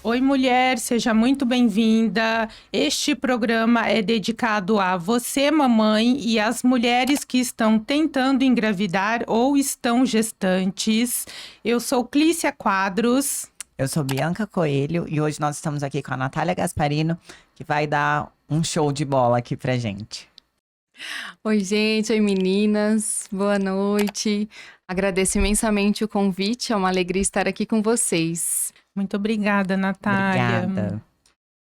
Oi, mulher, seja muito bem-vinda. Este programa é dedicado a você, mamãe, e às mulheres que estão tentando engravidar ou estão gestantes. Eu sou Clícia Quadros. Eu sou Bianca Coelho e hoje nós estamos aqui com a Natália Gasparino, que vai dar um show de bola aqui pra gente. Oi, gente, oi meninas, boa noite. Agradeço imensamente o convite, é uma alegria estar aqui com vocês. Muito obrigada, Natália. Obrigada.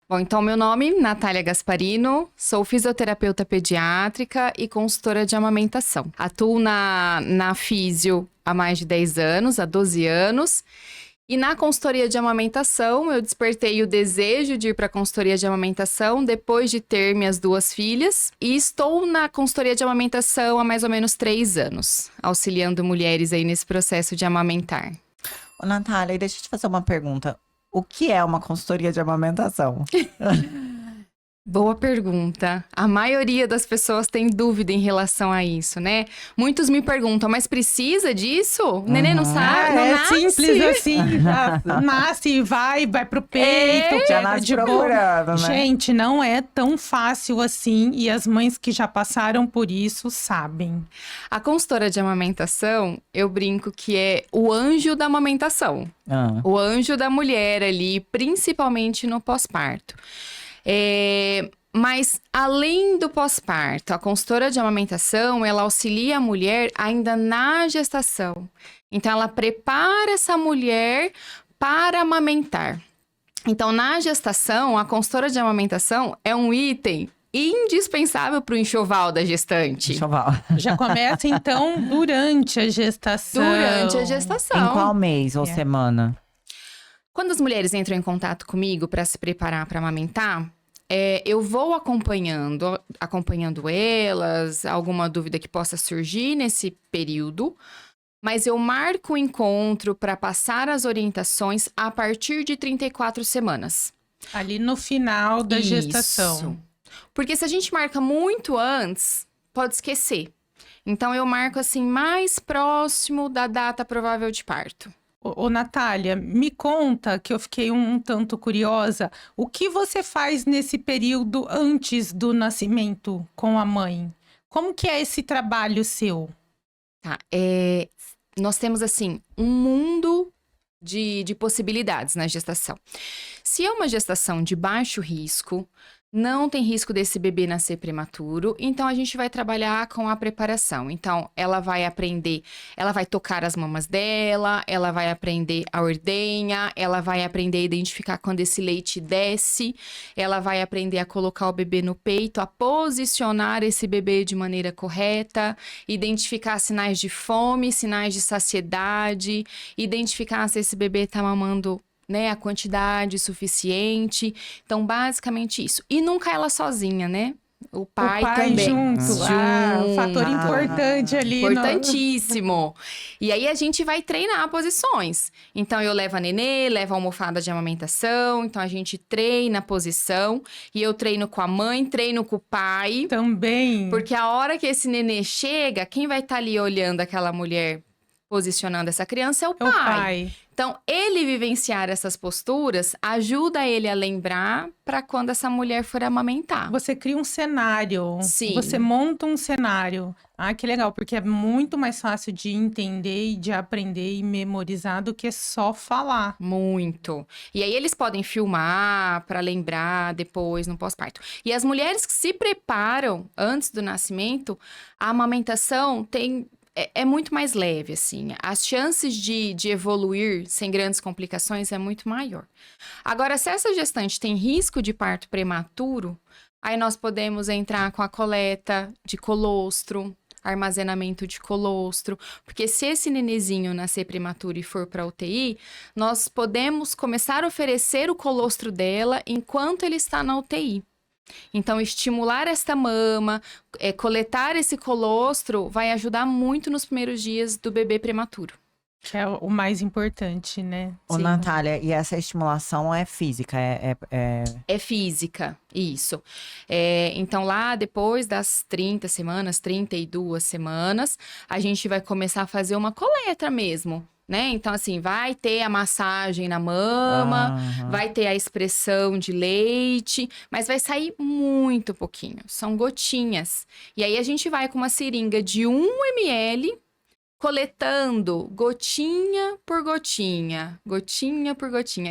Bom, então meu nome, Natália Gasparino, sou fisioterapeuta pediátrica e consultora de amamentação. Atuo na Físio há mais de 10 anos, há 12 anos. E na consultoria de amamentação, eu despertei o desejo de ir para a consultoria de amamentação depois de ter minhas 2 filhas. E estou na consultoria de amamentação há mais ou menos 3 anos, auxiliando mulheres aí nesse processo de amamentar. Ô, Natália, e deixa eu te fazer uma pergunta. O que é uma consultoria de amamentação? Boa pergunta. A maioria das pessoas tem dúvida em relação a isso, né? Muitos me perguntam, mas precisa disso? O neném não sabe, não é nasce? simples assim, já nasce e vai pro peito. Já pega nasce de boa. procurando, né? Gente, não é tão fácil assim e as mães que já passaram por isso sabem. A consultora de amamentação, eu brinco que é o anjo da amamentação. O anjo da mulher ali, principalmente no pós-parto. Mas, além do pós-parto, a consultora de amamentação, ela auxilia a mulher ainda na gestação. Então, ela prepara essa mulher para amamentar. Então, na gestação, a consultora de amamentação é um item indispensável para o enxoval da gestante. Enxoval. Já começa, então, durante a gestação. Durante a gestação. Em qual mês ou semana? Quando as mulheres entram em contato comigo para se preparar para amamentar, eu vou acompanhando elas, alguma dúvida que possa surgir nesse período, mas eu marco o encontro para passar as orientações a partir de 34 semanas. Ali no final da gestação. Porque se a gente marca muito antes, pode esquecer. Então, eu marco assim, mais próximo da data provável de parto. Ô, Natália, me conta, que eu fiquei um tanto curiosa, o que você faz nesse período antes do nascimento com a mãe? Como que é esse trabalho seu? Tá, nós temos assim, um mundo de possibilidades na gestação. Se é uma gestação de baixo risco, não tem risco desse bebê nascer prematuro, então a gente vai trabalhar com a preparação. Então, ela vai aprender, ela vai tocar as mamas dela, ela vai aprender a ordenha, ela vai aprender a identificar quando esse leite desce, ela vai aprender a colocar o bebê no peito, a posicionar esse bebê de maneira correta, identificar sinais de fome, sinais de saciedade, identificar se esse bebê está mamando, né, a quantidade suficiente. Então, basicamente isso. E nunca ela sozinha, né? O pai também. Junto. Fator importante ali. Importantíssimo. E aí, a gente vai treinar posições. Então, eu levo a nenê, levo a almofada de amamentação. Então, a gente treina a posição. E eu treino com a mãe, treino com o pai. Também. Porque a hora que esse nenê chega, quem vai estar ali olhando aquela mulher posicionando essa criança é o pai. Então, ele vivenciar essas posturas ajuda ele a lembrar para quando essa mulher for amamentar. Você cria um cenário. Sim. Você monta um cenário. Ah, que legal, porque é muito mais fácil de entender e de aprender e memorizar do que só falar. Muito. E aí, eles podem filmar para lembrar depois, no pós-parto. E as mulheres que se preparam antes do nascimento, a amamentação é muito mais leve, assim. As chances de evoluir sem grandes complicações é muito maior. Agora, se essa gestante tem risco de parto prematuro, aí nós podemos entrar com a coleta de colostro, armazenamento de colostro, porque se esse nenezinho nascer prematuro e for para UTI, nós podemos começar a oferecer o colostro dela enquanto ele está na UTI. Então, estimular esta mama, coletar esse colostro, vai ajudar muito nos primeiros dias do bebê prematuro. Que é o mais importante, né? Ô, Sim. Natália, e essa estimulação é física? É física, isso. Então, lá depois das 30 semanas, 32 semanas, a gente vai começar a fazer uma coleta mesmo. né? Então, assim, vai ter a massagem na mama, Aham. vai ter a expressão de leite, mas vai sair muito pouquinho. São gotinhas. E aí a gente vai com uma seringa de 1 ml, coletando gotinha por gotinha,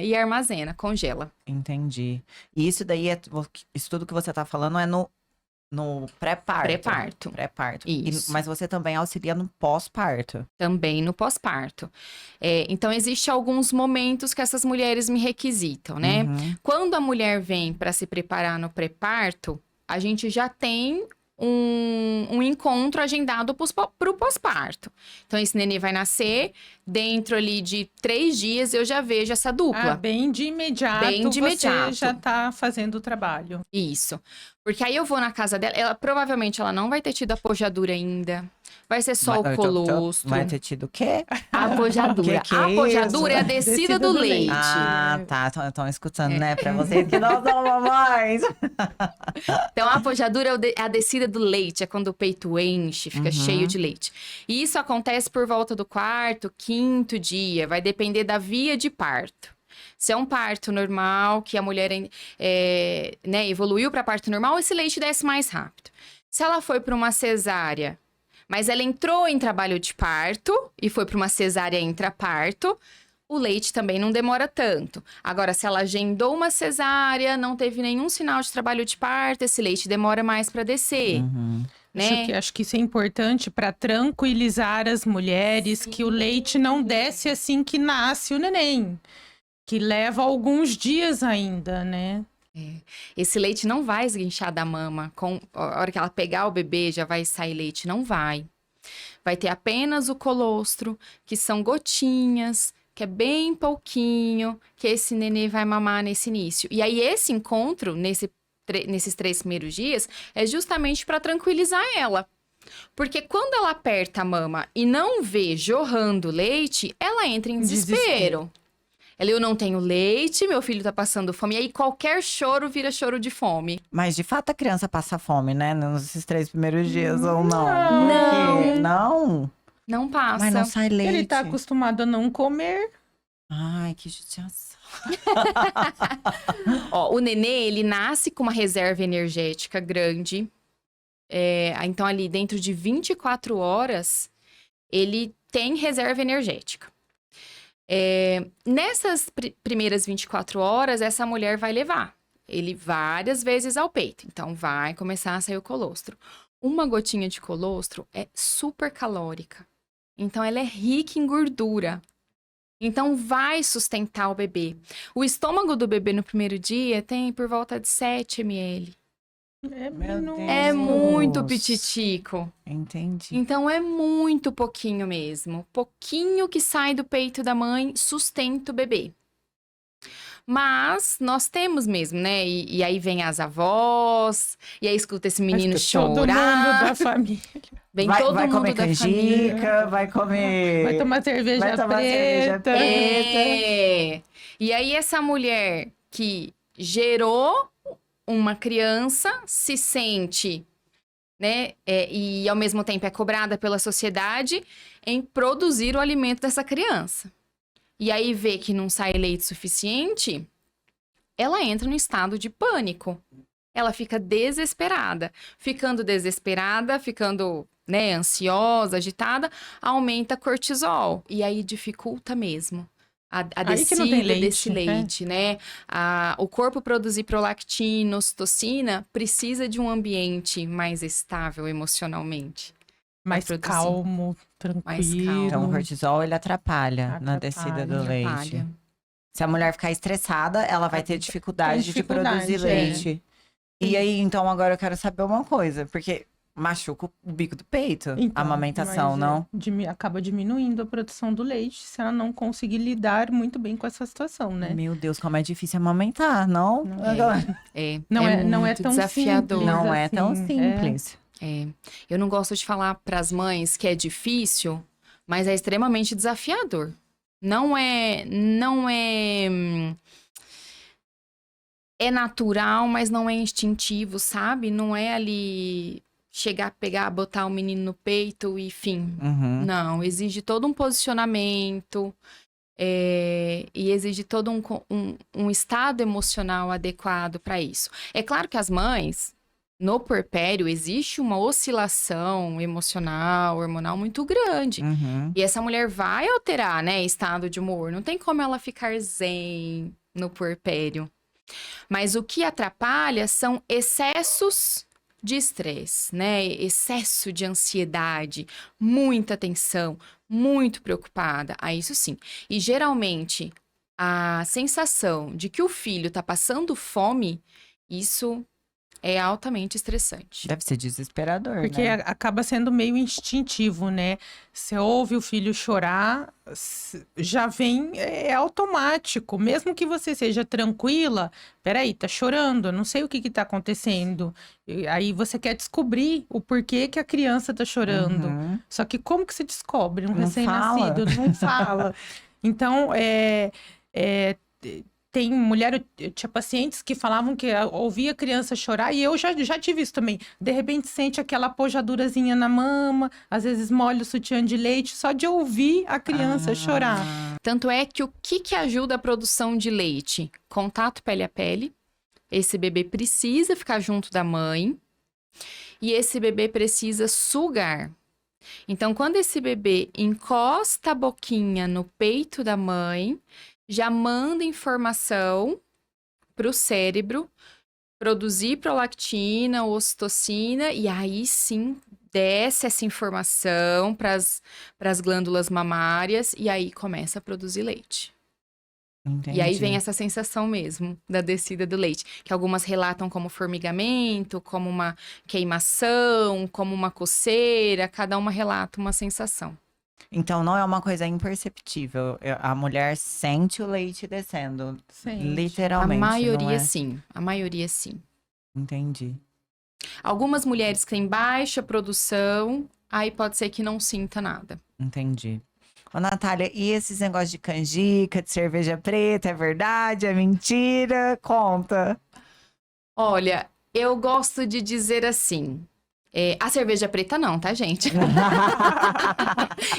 e armazena, congela. Entendi. E isso daí, isso tudo que você tá falando é no pré-parto. Pré-parto. Pré-parto. Isso. Mas você também auxilia no pós-parto. Também no pós-parto. Então, existem alguns momentos que essas mulheres me requisitam, né? Uhum. Quando a mulher vem para se preparar no pré-parto, a gente já tem um encontro agendado para o pós-parto. Então, esse nenê vai nascer, dentro ali de 3 dias eu já vejo essa dupla. Bem de imediato, Bem de imediato. você já tá fazendo o trabalho. Isso. Porque aí eu vou na casa dela, provavelmente ela não vai ter tido apojadura ainda. Vai ser só o colostro. Vai ter tido o quê? A apojadura. Que é A apojadura é a isso? descida do leite. Ah, tá. Estão escutando, né? Pra vocês que não são mamães. Então, a apojadura é a descida do leite, é quando o peito enche, fica cheio de leite. E isso acontece por volta do 4º, 5º dia, vai depender da via de parto. Se é um parto normal, que a mulher né, evoluiu para parto normal, esse leite desce mais rápido. Se ela foi para uma cesárea, mas ela entrou em trabalho de parto e foi para uma cesárea intraparto, o leite também não demora tanto. Agora, se ela agendou uma cesárea, não teve nenhum sinal de trabalho de parto, esse leite demora mais para descer. Né? Acho que isso é importante para tranquilizar as mulheres, que o leite não desce assim que nasce o neném, que leva alguns dias ainda, né? Esse leite não vai esguinchar da mama. A hora que ela pegar o bebê, já vai sair leite. Não vai. Vai ter apenas o colostro, que são gotinhas, que é bem pouquinho, que esse nenê vai mamar nesse início. E aí, esse encontro, nesses 3 primeiros dias, é justamente para tranquilizar ela. Porque quando ela aperta a mama e não vê jorrando leite, ela entra em desespero. Eu não tenho leite, meu filho tá passando fome. E aí, qualquer choro vira choro de fome. Mas, de fato, a criança passa fome, né? Nesses 3 primeiros dias, ou não? Não. Porque... Não? Não passa. Mas não sai leite. Ele tá acostumado a não comer. Ai, que judiação. Ó, o nenê, ele nasce com uma reserva energética grande. Então, ali, dentro de 24 horas, ele tem reserva energética. Nessas primeiras 24 horas, essa mulher vai levar ele várias vezes ao peito. Então, vai começar a sair o colostro. Uma gotinha de colostro é super calórica. Então, ela é rica em gordura. Então, vai sustentar o bebê. O estômago do bebê no primeiro dia tem por volta de 7 ml. Meu Deus. É muito pititico. Entendi. Então, é muito pouquinho mesmo. Pouquinho que sai do peito da mãe sustenta o bebê. Mas nós temos mesmo, né? E aí vem as avós, e aí escuta esse menino Acho que todo mundo chorar. da família. Vem vai, todo vai mundo comer da família. canjica, vai comer... Vai tomar cerveja Vai tomar cerveja preta. É. E aí essa mulher que gerou uma criança se sente, né? E ao mesmo tempo é cobrada pela sociedade em produzir o alimento dessa criança. E aí vê que não sai leite suficiente, ela entra no estado de pânico. Ela fica desesperada. Ficando desesperada, ficando, né, ansiosa, agitada, aumenta cortisol. E aí dificulta mesmo a Aí que não tem descida leite, desse leite, né? O corpo produzir prolactina, ocitocina, precisa de um ambiente mais estável emocionalmente. Mais produzir. calmo, tranquilo. Então, o cortisol, ele atrapalha na descida do leite. Atrapalha. Se a mulher ficar estressada, ela vai ter dificuldade de produzir dificuldade, leite. E aí, então, agora eu quero saber uma coisa. Porque machuca o bico do peito, a Então, amamentação, mas, não? acaba diminuindo a produção do leite se ela não conseguir lidar muito bem com essa situação, né? Meu Deus, como é difícil amamentar, não? Não é muito tão desafiador. simples. Não é tão assim, simples. Eu não gosto de falar para as mães que é difícil, mas é extremamente desafiador. Não é natural, mas não é instintivo, sabe? Não é ali chegar, pegar, botar o menino no peito e fim. Uhum. Não, exige todo um posicionamento, e exige todo um estado emocional adequado para isso. É claro que as mães, no puerpério, existe uma oscilação emocional, hormonal muito grande. Uhum. E essa mulher vai alterar, né, estado de humor. Não tem como ela ficar zen no puerpério. Mas o que atrapalha são excessos de estresse, né? Excesso de ansiedade, muita tensão, muito preocupada. Aí isso sim. E geralmente a sensação de que o filho tá passando fome, isso é altamente estressante. Deve ser desesperador, Porque né? acaba sendo meio instintivo, né? Você ouve o filho chorar, já vem, é automático. Mesmo que você seja tranquila, peraí, tá chorando, eu não sei o que tá acontecendo. E aí você quer descobrir o porquê que a criança tá chorando. Uhum. Só que como que se descobre? Um Não recém-nascido não fala. Então, tem mulher, eu tinha pacientes que falavam que ouvia a criança chorar, e eu já tive isso também. De repente sente aquela pojadurazinha na mama, às vezes molha o sutiã de leite, só de ouvir a criança chorar. Tanto é que o que ajuda a produção de leite? Contato pele a pele. Esse bebê precisa ficar junto da mãe. E esse bebê precisa sugar. Então, quando esse bebê encosta a boquinha no peito da mãe, já manda informação para o cérebro produzir prolactina, ocitocina, e aí sim desce essa informação para as glândulas mamárias, e aí começa a produzir leite. Entendi. E aí vem essa sensação mesmo da descida do leite, que algumas relatam como formigamento, como uma queimação, como uma coceira, cada uma relata uma sensação. Então não é uma coisa imperceptível. A mulher sente o leite descendo. Sente. Literalmente. A maioria não é? sim, a maioria sim. Entendi. Algumas mulheres que têm baixa produção, aí pode ser que não sinta nada. Entendi. Ô, Natália, e esses negócios de canjica, de cerveja preta, é verdade? É mentira? Conta. Olha, eu gosto de dizer assim, a cerveja preta não, tá, gente?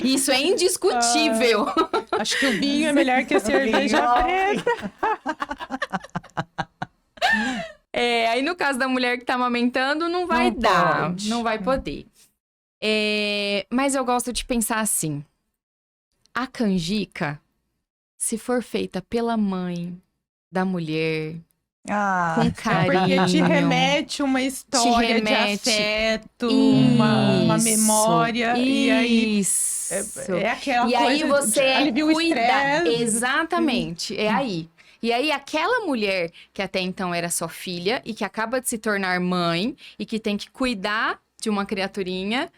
Isso é indiscutível. Acho que o vinho é melhor que a cerveja preta. Aí no caso da mulher que tá amamentando, não vai Não dar, pode. não vai poder. Mas eu gosto de pensar assim, a canjica, se for feita pela mãe da mulher, Ah, com carinho. Porque te remete uma história remete. de afeto, uma memória. E aí Isso. é aquela E coisa aí você alivia o cuida. estresse. Exatamente, é aí. E aí aquela mulher que até então era só filha e que acaba de se tornar mãe e que tem que cuidar de uma criaturinha,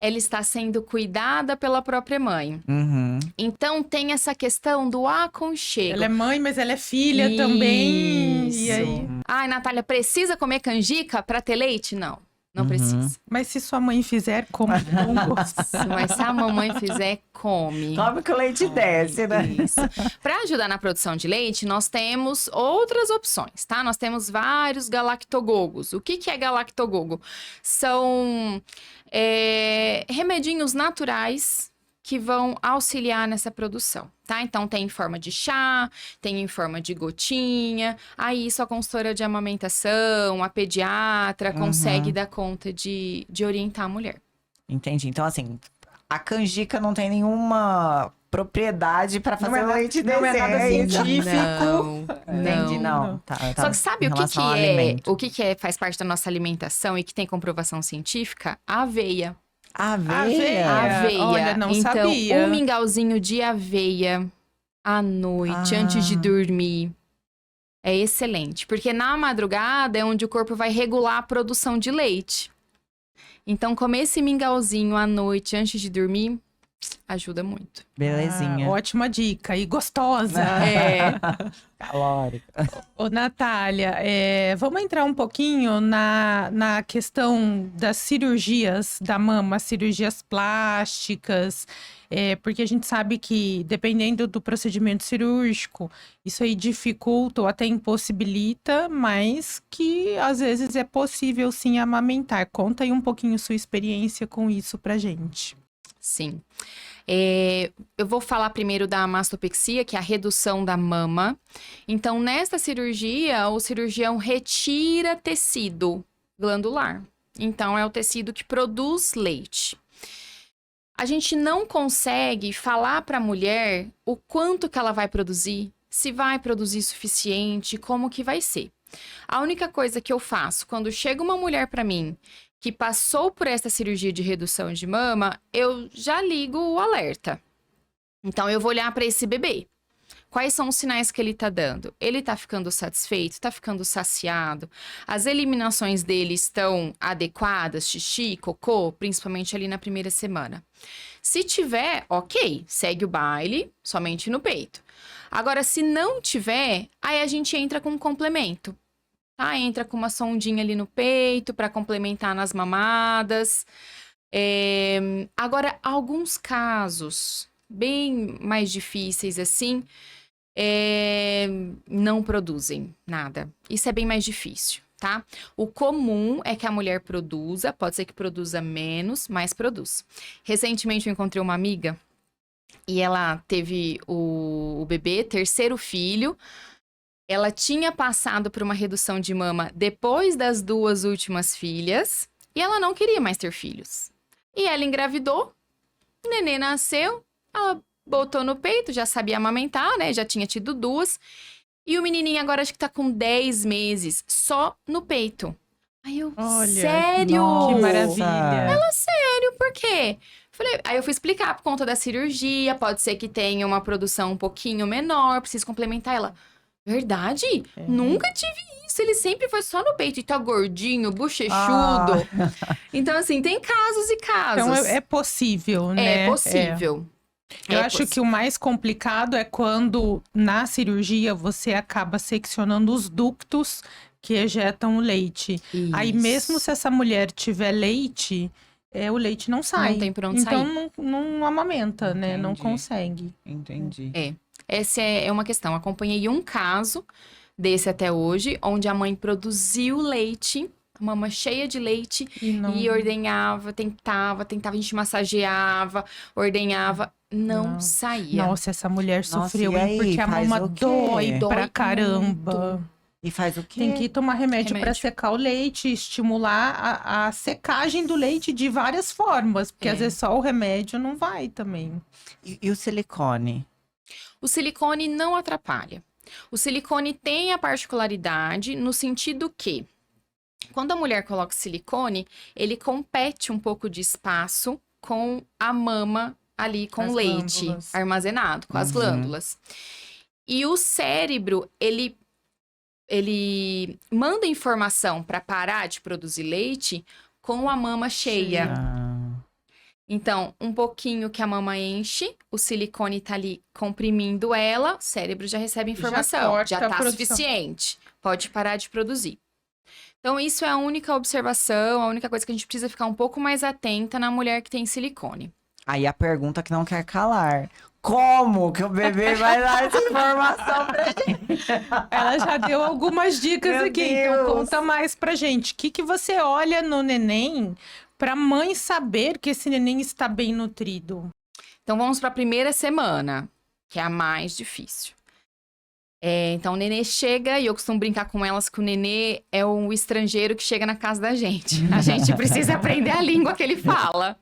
ela está sendo cuidada pela própria mãe. uhum. Então tem essa questão do aconchego. Ela é mãe, mas ela é filha também. E aí... Isso. Ai, Natália, precisa comer canjica para ter leite? Não, não Uhum. precisa. Mas se sua mãe fizer, como com gosto. Mas se a mamãe fizer, come. Come que o leite desce, né? Isso. Para ajudar na produção de leite, nós temos outras opções, tá? Nós temos vários galactogogos. O que é galactogogo? São remedinhos naturais que vão auxiliar nessa produção, tá? Então, tem em forma de chá, tem em forma de gotinha. Aí, isso a consultora de amamentação, a pediatra, consegue dar conta de orientar a mulher. Entendi. Então, assim, a canjica não tem nenhuma propriedade para fazer Não é leite nada- não é descer, nada é isso? científico. Entendi, Não. não. Tá, Só que sabe o que, relação ao é, alimento. o que, que é, faz parte da nossa alimentação e que tem comprovação científica? A aveia. Aveia? Aveia. Olha, não então, sabia. um mingauzinho de aveia à noite, antes de dormir, é excelente. Porque na madrugada é onde o corpo vai regular a produção de leite. Então, comer esse mingauzinho à noite, antes de dormir, Ajuda muito. Belezinha. Ótima dica. E gostosa. É. Calórica. Ô, Natália, vamos entrar um pouquinho na questão das cirurgias da mama, cirurgias plásticas, porque a gente sabe que, dependendo do procedimento cirúrgico, isso aí dificulta ou até impossibilita, mas que às vezes é possível sim amamentar. Conta aí um pouquinho sua experiência com isso pra gente. Sim. Eu vou falar primeiro da mastopexia, que é a redução da mama. Então, nesta cirurgia, o cirurgião retira tecido glandular. Então, é o tecido que produz leite. A gente não consegue falar para a mulher o quanto que ela vai produzir, se vai produzir suficiente, como que vai ser. A única coisa que eu faço quando chega uma mulher para mim que passou por essa cirurgia de redução de mama, eu já ligo o alerta. Então, eu vou olhar para esse bebê. Quais são os sinais que ele tá dando? Ele tá ficando satisfeito? Tá ficando saciado? As eliminações dele estão adequadas? Xixi, cocô? Principalmente ali na primeira semana. Se tiver, ok, segue o baile, somente no peito. Agora, se não tiver, aí a gente entra com um complemento. Tá? Entra com uma sondinha ali no peito para complementar nas mamadas. Agora, alguns casos bem mais difíceis assim, não produzem nada. Isso é bem mais difícil, tá? O comum é que a mulher produza, pode ser que produza menos, mas produz. Recentemente eu encontrei uma amiga e ela teve o bebê, terceiro filho. Ela tinha passado por uma redução de mama depois das 2 últimas filhas e ela não queria mais ter filhos. E ela engravidou, o nenê nasceu, ela botou no peito, já sabia amamentar, né? Já tinha tido 2. E o menininho agora acho que tá com 10 meses, só no peito. Aí eu, Olha, sério? que Nossa. maravilha. Sério, por quê? Aí eu fui explicar por conta da cirurgia, pode ser que tenha uma produção um pouquinho menor, preciso complementar ela. Verdade? Nunca tive isso. Ele sempre foi só no peito e tá gordinho, bochechudo. Então, assim, tem casos e casos. Então é possível, né? É possível. Eu acho que o mais complicado é quando na cirurgia você acaba seccionando os ductos que ejetam o leite. Aí mesmo se essa mulher tiver leite, o leite não sai. Não tem pra onde então sair. não amamenta, né? Não Entendi. consegue. Entendi. Essa é uma questão. Acompanhei um caso desse até hoje, onde a mãe produziu leite, a mama cheia de leite, e ordenhava, tentava, a gente massageava, ordenhava, não saía. Nossa, essa mulher Nossa, sofreu, e hein? aí, Porque a faz mama o quê? dói pra Dói caramba. E faz o quê? Tem que tomar remédio para Remédio. secar o leite, estimular a secagem do leite de várias formas, porque às vezes só o remédio não vai também. E o silicone? O silicone não atrapalha. O silicone tem a particularidade no sentido que, quando a mulher coloca silicone, ele compete um pouco de espaço com a mama ali, com As o leite glândulas. armazenado, com as glândulas. E o cérebro, ele manda informação para parar de produzir leite com a mama cheia. Então, um pouquinho que a mama enche, o silicone tá ali comprimindo ela, o cérebro já recebe informação, corta já a tá produção. suficiente, pode parar de produzir. Então, isso é a única observação, a única coisa que a gente precisa ficar um pouco mais atenta na mulher que tem silicone. Aí a pergunta que não quer calar. Como que o bebê vai dar essa informação pra gente? Ela já deu algumas dicas Meu aqui, então Deus. conta mais pra gente. O que você olha no neném pra mãe saber que esse neném está bem nutrido? Então, vamos para a primeira semana, que é a mais difícil. Então, o nenê chega, e eu costumo brincar com elas que o nenê é um estrangeiro que chega na casa da gente. A gente precisa aprender a língua que ele fala.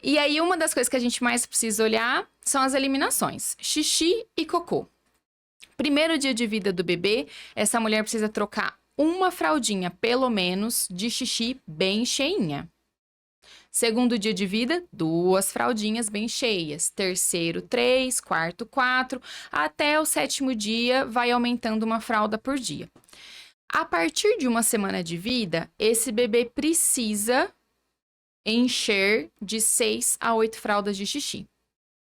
E aí, uma das coisas que a gente mais precisa olhar são as eliminações. Xixi e cocô. Primeiro dia de vida do bebê, essa mulher precisa trocar uma fraldinha, pelo menos, de xixi bem cheinha. Segundo dia de vida, 2 fraldinhas bem cheias. Terceiro, 3. Quarto, 4. Até o 7º dia, vai aumentando uma fralda por dia. A partir de 1 semana de vida, esse bebê precisa encher de 6 a 8 fraldas de xixi.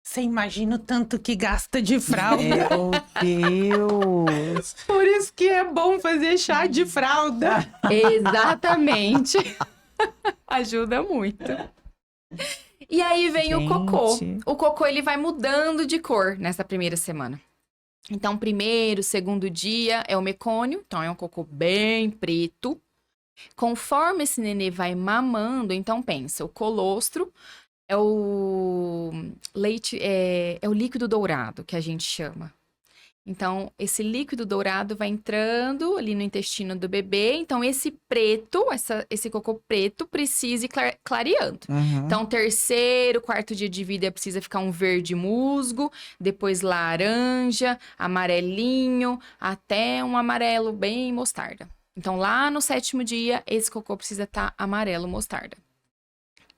Você imagina o tanto que gasta de fralda. Meu Deus! Por isso que é bom fazer chá de fralda. Exatamente. Ajuda muito. E aí vem o cocô. Gente. O cocô, ele vai mudando de cor nessa primeira semana. Então, primeiro, segundo dia é o mecônio. Então, é um cocô bem preto. Conforme esse nenê vai mamando, então pensa, o colostro é o leite, é o líquido dourado que a gente chama. Então, esse líquido dourado vai entrando ali no intestino do bebê. Então, esse preto, esse cocô preto precisa ir clareando. Uhum. Então, terceiro, quarto dia de vida precisa ficar um verde musgo, depois laranja, amarelinho, até um amarelo bem mostarda. Então, lá no 7º dia, esse cocô precisa estar amarelo mostarda.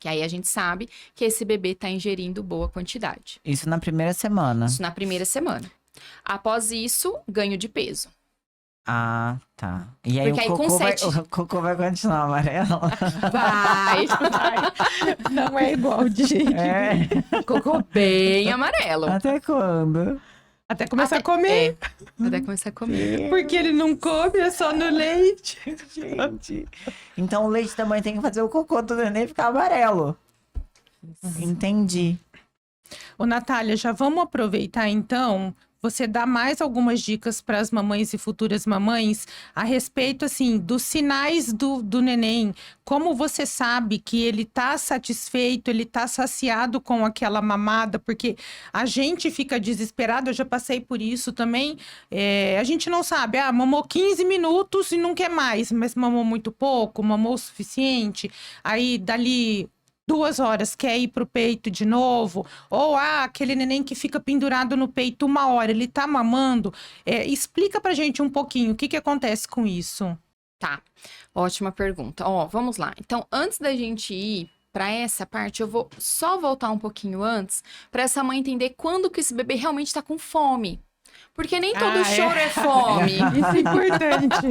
Que aí a gente sabe que esse bebê está ingerindo boa quantidade. Isso na primeira semana. Isso na primeira semana. Após isso, ganho de peso. Ah, tá. E aí Porque aí o com cocô, vai, 7 o cocô vai continuar amarelo? vai. Não é igual de jeito. É. Cocô bem amarelo. Até quando? Até começar a comer. Até começar a comer. Porque ele não come, é só no leite. Gente. Então o leite da mãe tem que fazer o cocô do neném ficar amarelo. Entendi. Ô, Natália, já vamos aproveitar então. Você dá mais algumas dicas para as mamães e futuras mamães a respeito, assim, dos sinais do neném. Como você sabe que ele tá satisfeito, ele tá saciado com aquela mamada? Porque a gente fica desesperado, eu já passei por isso também. A gente não sabe, mamou 15 minutos e não quer mais, mas mamou muito pouco, mamou o suficiente. Aí, dali 2 horas quer ir pro peito de novo, ou aquele neném que fica pendurado no peito 1 hora, ele tá mamando. Explica pra gente um pouquinho o que acontece com isso. Tá, ótima pergunta. Ó, vamos lá. Então, antes da gente ir para essa parte, eu vou só voltar um pouquinho antes para essa mãe entender quando que esse bebê realmente tá com fome. Porque nem todo choro é fome. Isso é importante.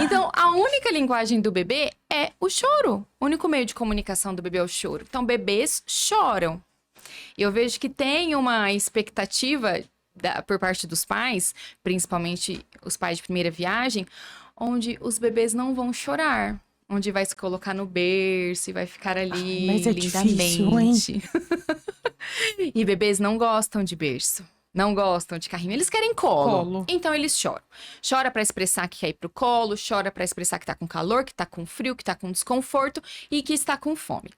Então, a única linguagem do bebê é o choro. O único meio de comunicação do bebê é o choro. Então, bebês choram. E eu vejo que tem uma expectativa por parte dos pais, principalmente os pais de primeira viagem, onde os bebês não vão chorar. Onde vai se colocar no berço e vai ficar ali mas é lindamente. difícil, hein? E bebês não gostam de berço. Não gostam de carrinho, eles querem colo. Então eles choram. Chora pra expressar que quer ir pro colo, chora pra expressar que tá com calor, que tá com frio, que tá com desconforto e que está com fome.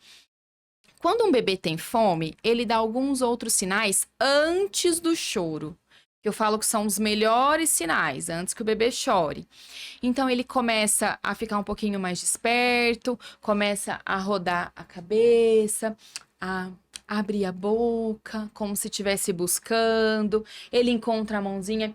Quando um bebê tem fome, ele dá alguns outros sinais antes do choro. Que eu falo que são os melhores sinais, antes que o bebê chore. Então ele começa a ficar um pouquinho mais desperto, começa a rodar a cabeça, a abrir a boca, como se estivesse buscando. Ele encontra a mãozinha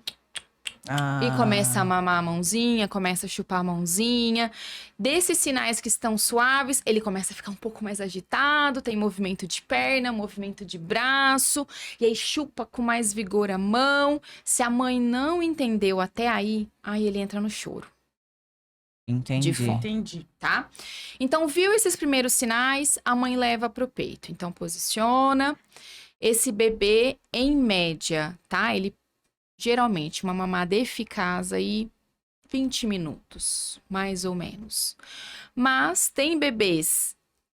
e começa a mamar a mãozinha, começa a chupar a mãozinha. Desses sinais que estão suaves, ele começa a ficar um pouco mais agitado, tem movimento de perna, movimento de braço, e aí chupa com mais vigor a mão. Se a mãe não entendeu até aí ele entra no choro. Entendi. De fome. Entendi. Tá? Então, viu esses primeiros sinais, a mãe leva pro peito. Então, posiciona. Esse bebê, em média, tá? Ele, geralmente, uma mamada eficaz aí, 20 minutos, mais ou menos. Mas tem bebês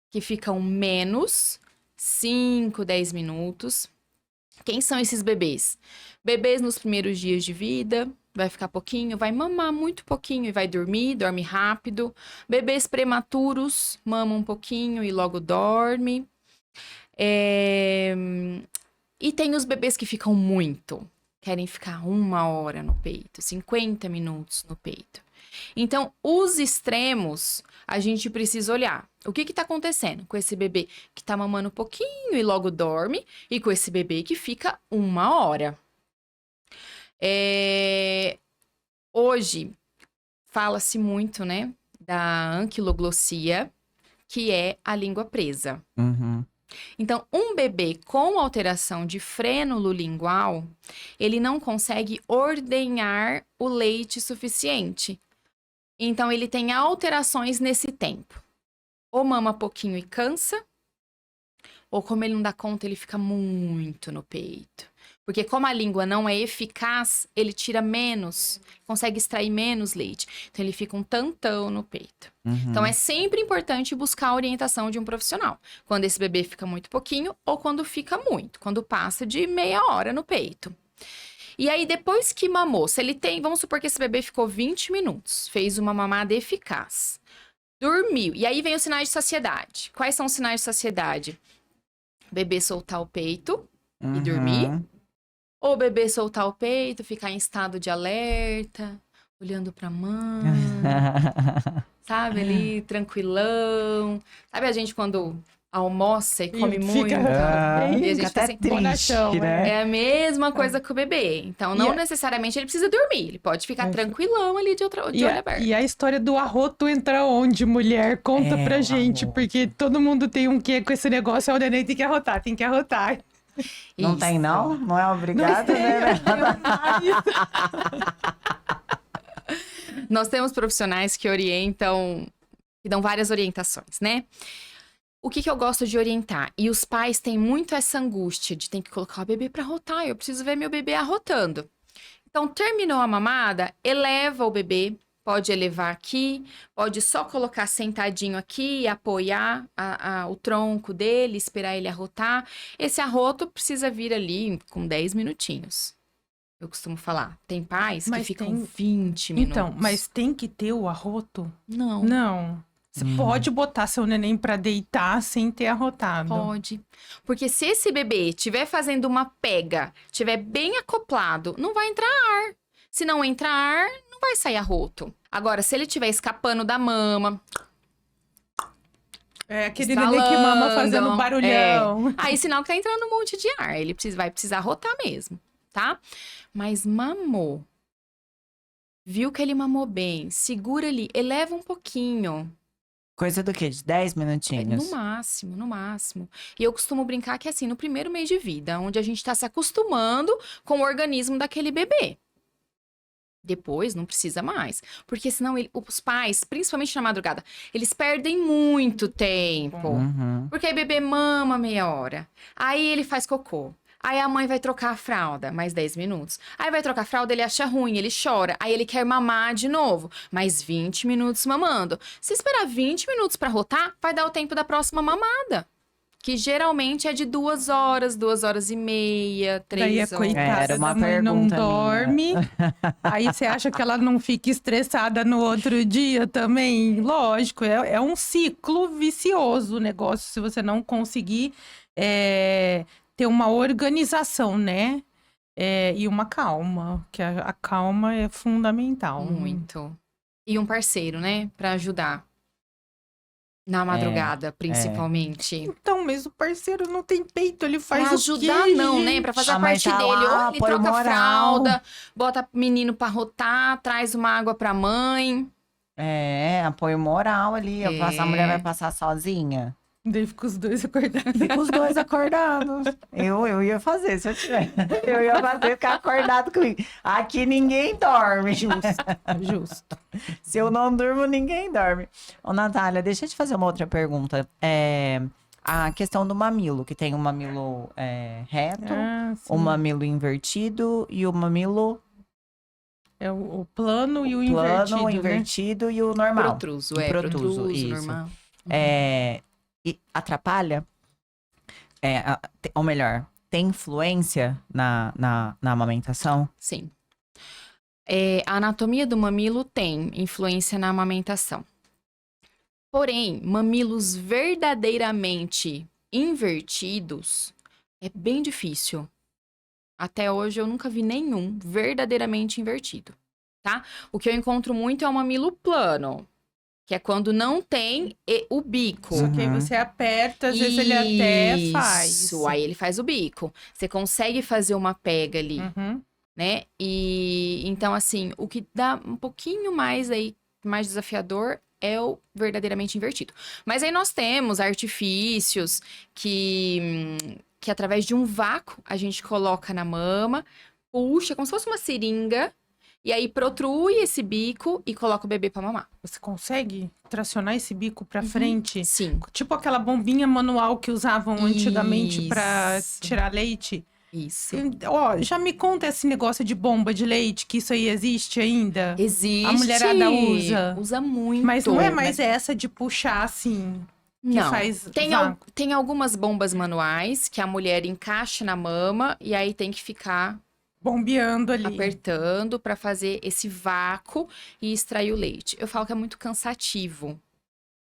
que ficam menos, 5, 10 minutos. Quem são esses bebês? Bebês nos primeiros dias de vida, vai ficar pouquinho, vai mamar muito pouquinho e vai dormir, dorme rápido. Bebês prematuros, mamam um pouquinho e logo dorme. E tem os bebês que ficam muito, querem ficar 1 hora no peito, 50 minutos no peito. Então, os extremos, a gente precisa olhar. O que está acontecendo com esse bebê que está mamando um pouquinho e logo dorme, e com esse bebê que fica 1 hora? Hoje, fala-se muito, né, da anquiloglossia, que é a língua presa. Uhum. Então, um bebê com alteração de frênulo lingual, ele não consegue ordenhar o leite suficiente. Então, ele tem alterações nesse tempo. ou mama pouquinho e cansa, ou como ele não dá conta, ele fica muito no peito. Porque como a língua não é eficaz, ele tira menos, consegue extrair menos leite. Então, ele fica um tantão no peito. Então, é sempre importante buscar a orientação de um profissional. Quando esse bebê fica muito pouquinho ou quando fica muito. Quando passa de meia hora no peito. E aí, depois que mamou, se ele tem... Vamos supor que esse bebê ficou 20 minutos. Fez uma mamada eficaz. Dormiu. E aí, vem os sinais de saciedade. Quais são os sinais de saciedade? Bebê soltar o peito e dormir. Ou o bebê soltar o peito, ficar em estado de alerta, olhando pra mãe, sabe, ali, tranquilão. Sabe a gente quando almoça e come muito? Fica, E a gente até assim, triste, né? é a mesma coisa que o bebê. Então, não necessariamente ele precisa dormir. Ele pode ficar tranquilão ali de olho aberto. E a história do arroto entra onde, mulher? Conta pra gente, porque todo mundo tem um quê com esse negócio, o neném tem que arrotar, tem que arrotar. Não tem, não? Não é obrigado, né? Nós temos profissionais que orientam, que dão várias orientações, né? O que eu gosto de orientar? E os pais têm muito essa angústia de ter que colocar o bebê para arrotar. Eu preciso ver meu bebê arrotando. Então, terminou a mamada, eleva o bebê. Pode elevar aqui, pode só colocar sentadinho aqui e apoiar o tronco dele, esperar ele arrotar. Esse arroto precisa vir ali com 10 minutinhos. Eu costumo falar. Tem pais que ficam 20 minutos. Então, mas tem que ter o arroto? Não. Não. Você pode botar seu neném pra deitar sem ter arrotado. Pode. Porque se esse bebê estiver fazendo uma pega, estiver bem acoplado, não vai entrar ar. Se não entrar ar, não vai sair arroto. Agora, se ele estiver escapando da mama... É aquele neném que mama fazendo barulhão. Aí, sinal que tá entrando um monte de ar. Ele vai precisar arrotar mesmo, tá? Mas mamou. Viu que ele mamou bem. Segura ali. Eleva um pouquinho. Coisa do quê? De 10 minutinhos? No máximo, no máximo. E eu costumo brincar que assim, no primeiro mês de vida, onde a gente tá se acostumando com o organismo daquele bebê. Depois não precisa mais. Porque senão os pais, principalmente na madrugada, eles perdem muito tempo. Porque aí bebê mama meia hora. Aí ele faz cocô. Aí a mãe vai trocar a fralda, mais 10 minutos. Aí vai trocar a fralda, ele acha ruim, ele chora. Aí ele quer mamar de novo, mais 20 minutos mamando. Se esperar 20 minutos pra rotar, vai dar o tempo da próxima mamada. Que geralmente é de 2 horas, 2 horas e meia, 3 Daí a horas. coitada Era uma da mãe não pergunta dorme. Aí você acha que ela não fica estressada no outro dia também? Lógico, é um ciclo vicioso o negócio, se você não conseguir ter uma organização, né? E uma calma, que a calma é fundamental. Muito. E um parceiro, né? Pra ajudar. Na madrugada, principalmente. Então, mas o parceiro não tem peito, ele faz Pra o ajudar, quê, não, né? gente? Pra fazer a Mas parte tá dele. lá, Ou ele põe troca a moral. fralda, bota menino pra rotar, traz uma água pra mãe. Apoio moral ali. A mulher vai passar sozinha. Daí fica os dois acordados. Fica os dois acordados. Eu ia fazer, se eu tiver. Eu ia fazer ficar acordado comigo. Aqui ninguém dorme. Justo. Se eu não durmo, ninguém dorme. Ô, Natália, deixa eu te fazer uma outra pergunta. A questão do mamilo, que tem um mamilo reto, o mamilo invertido e o mamilo... É o plano e o plano, invertido, né? invertido e o normal. Protruso, Protruso, isso. normal. E atrapalha? Ou melhor, tem influência na amamentação? Sim. A anatomia do mamilo tem influência na amamentação. Porém, mamilos verdadeiramente invertidos é bem difícil. Até hoje eu nunca vi nenhum verdadeiramente invertido, tá? O que eu encontro muito é o mamilo plano, que é quando não tem o bico. Só que aí você aperta, às vezes ele até faz. Isso, aí ele faz o bico. Você consegue fazer uma pega ali, né? E então, assim, o que dá um pouquinho mais aí, mais desafiador é o verdadeiramente invertido. Mas aí nós temos artifícios que através de um vácuo a gente coloca na mama, puxa, como se fosse uma seringa, E aí protrui esse bico e coloca o bebê pra mamar. Você consegue tracionar esse bico pra frente? Sim. Tipo aquela bombinha manual que usavam antigamente pra Isso. tirar leite? Isso. Ó, já me conta esse negócio de bomba de leite, que isso aí existe ainda? Existe. A mulherada usa. Usa muito. Mas não é mais essa de puxar assim, que Não. faz Tem algumas bombas manuais que a mulher encaixa na mama e aí tem que ficar bombeando ali. apertando pra fazer esse vácuo e extrair o leite. Eu falo que é muito cansativo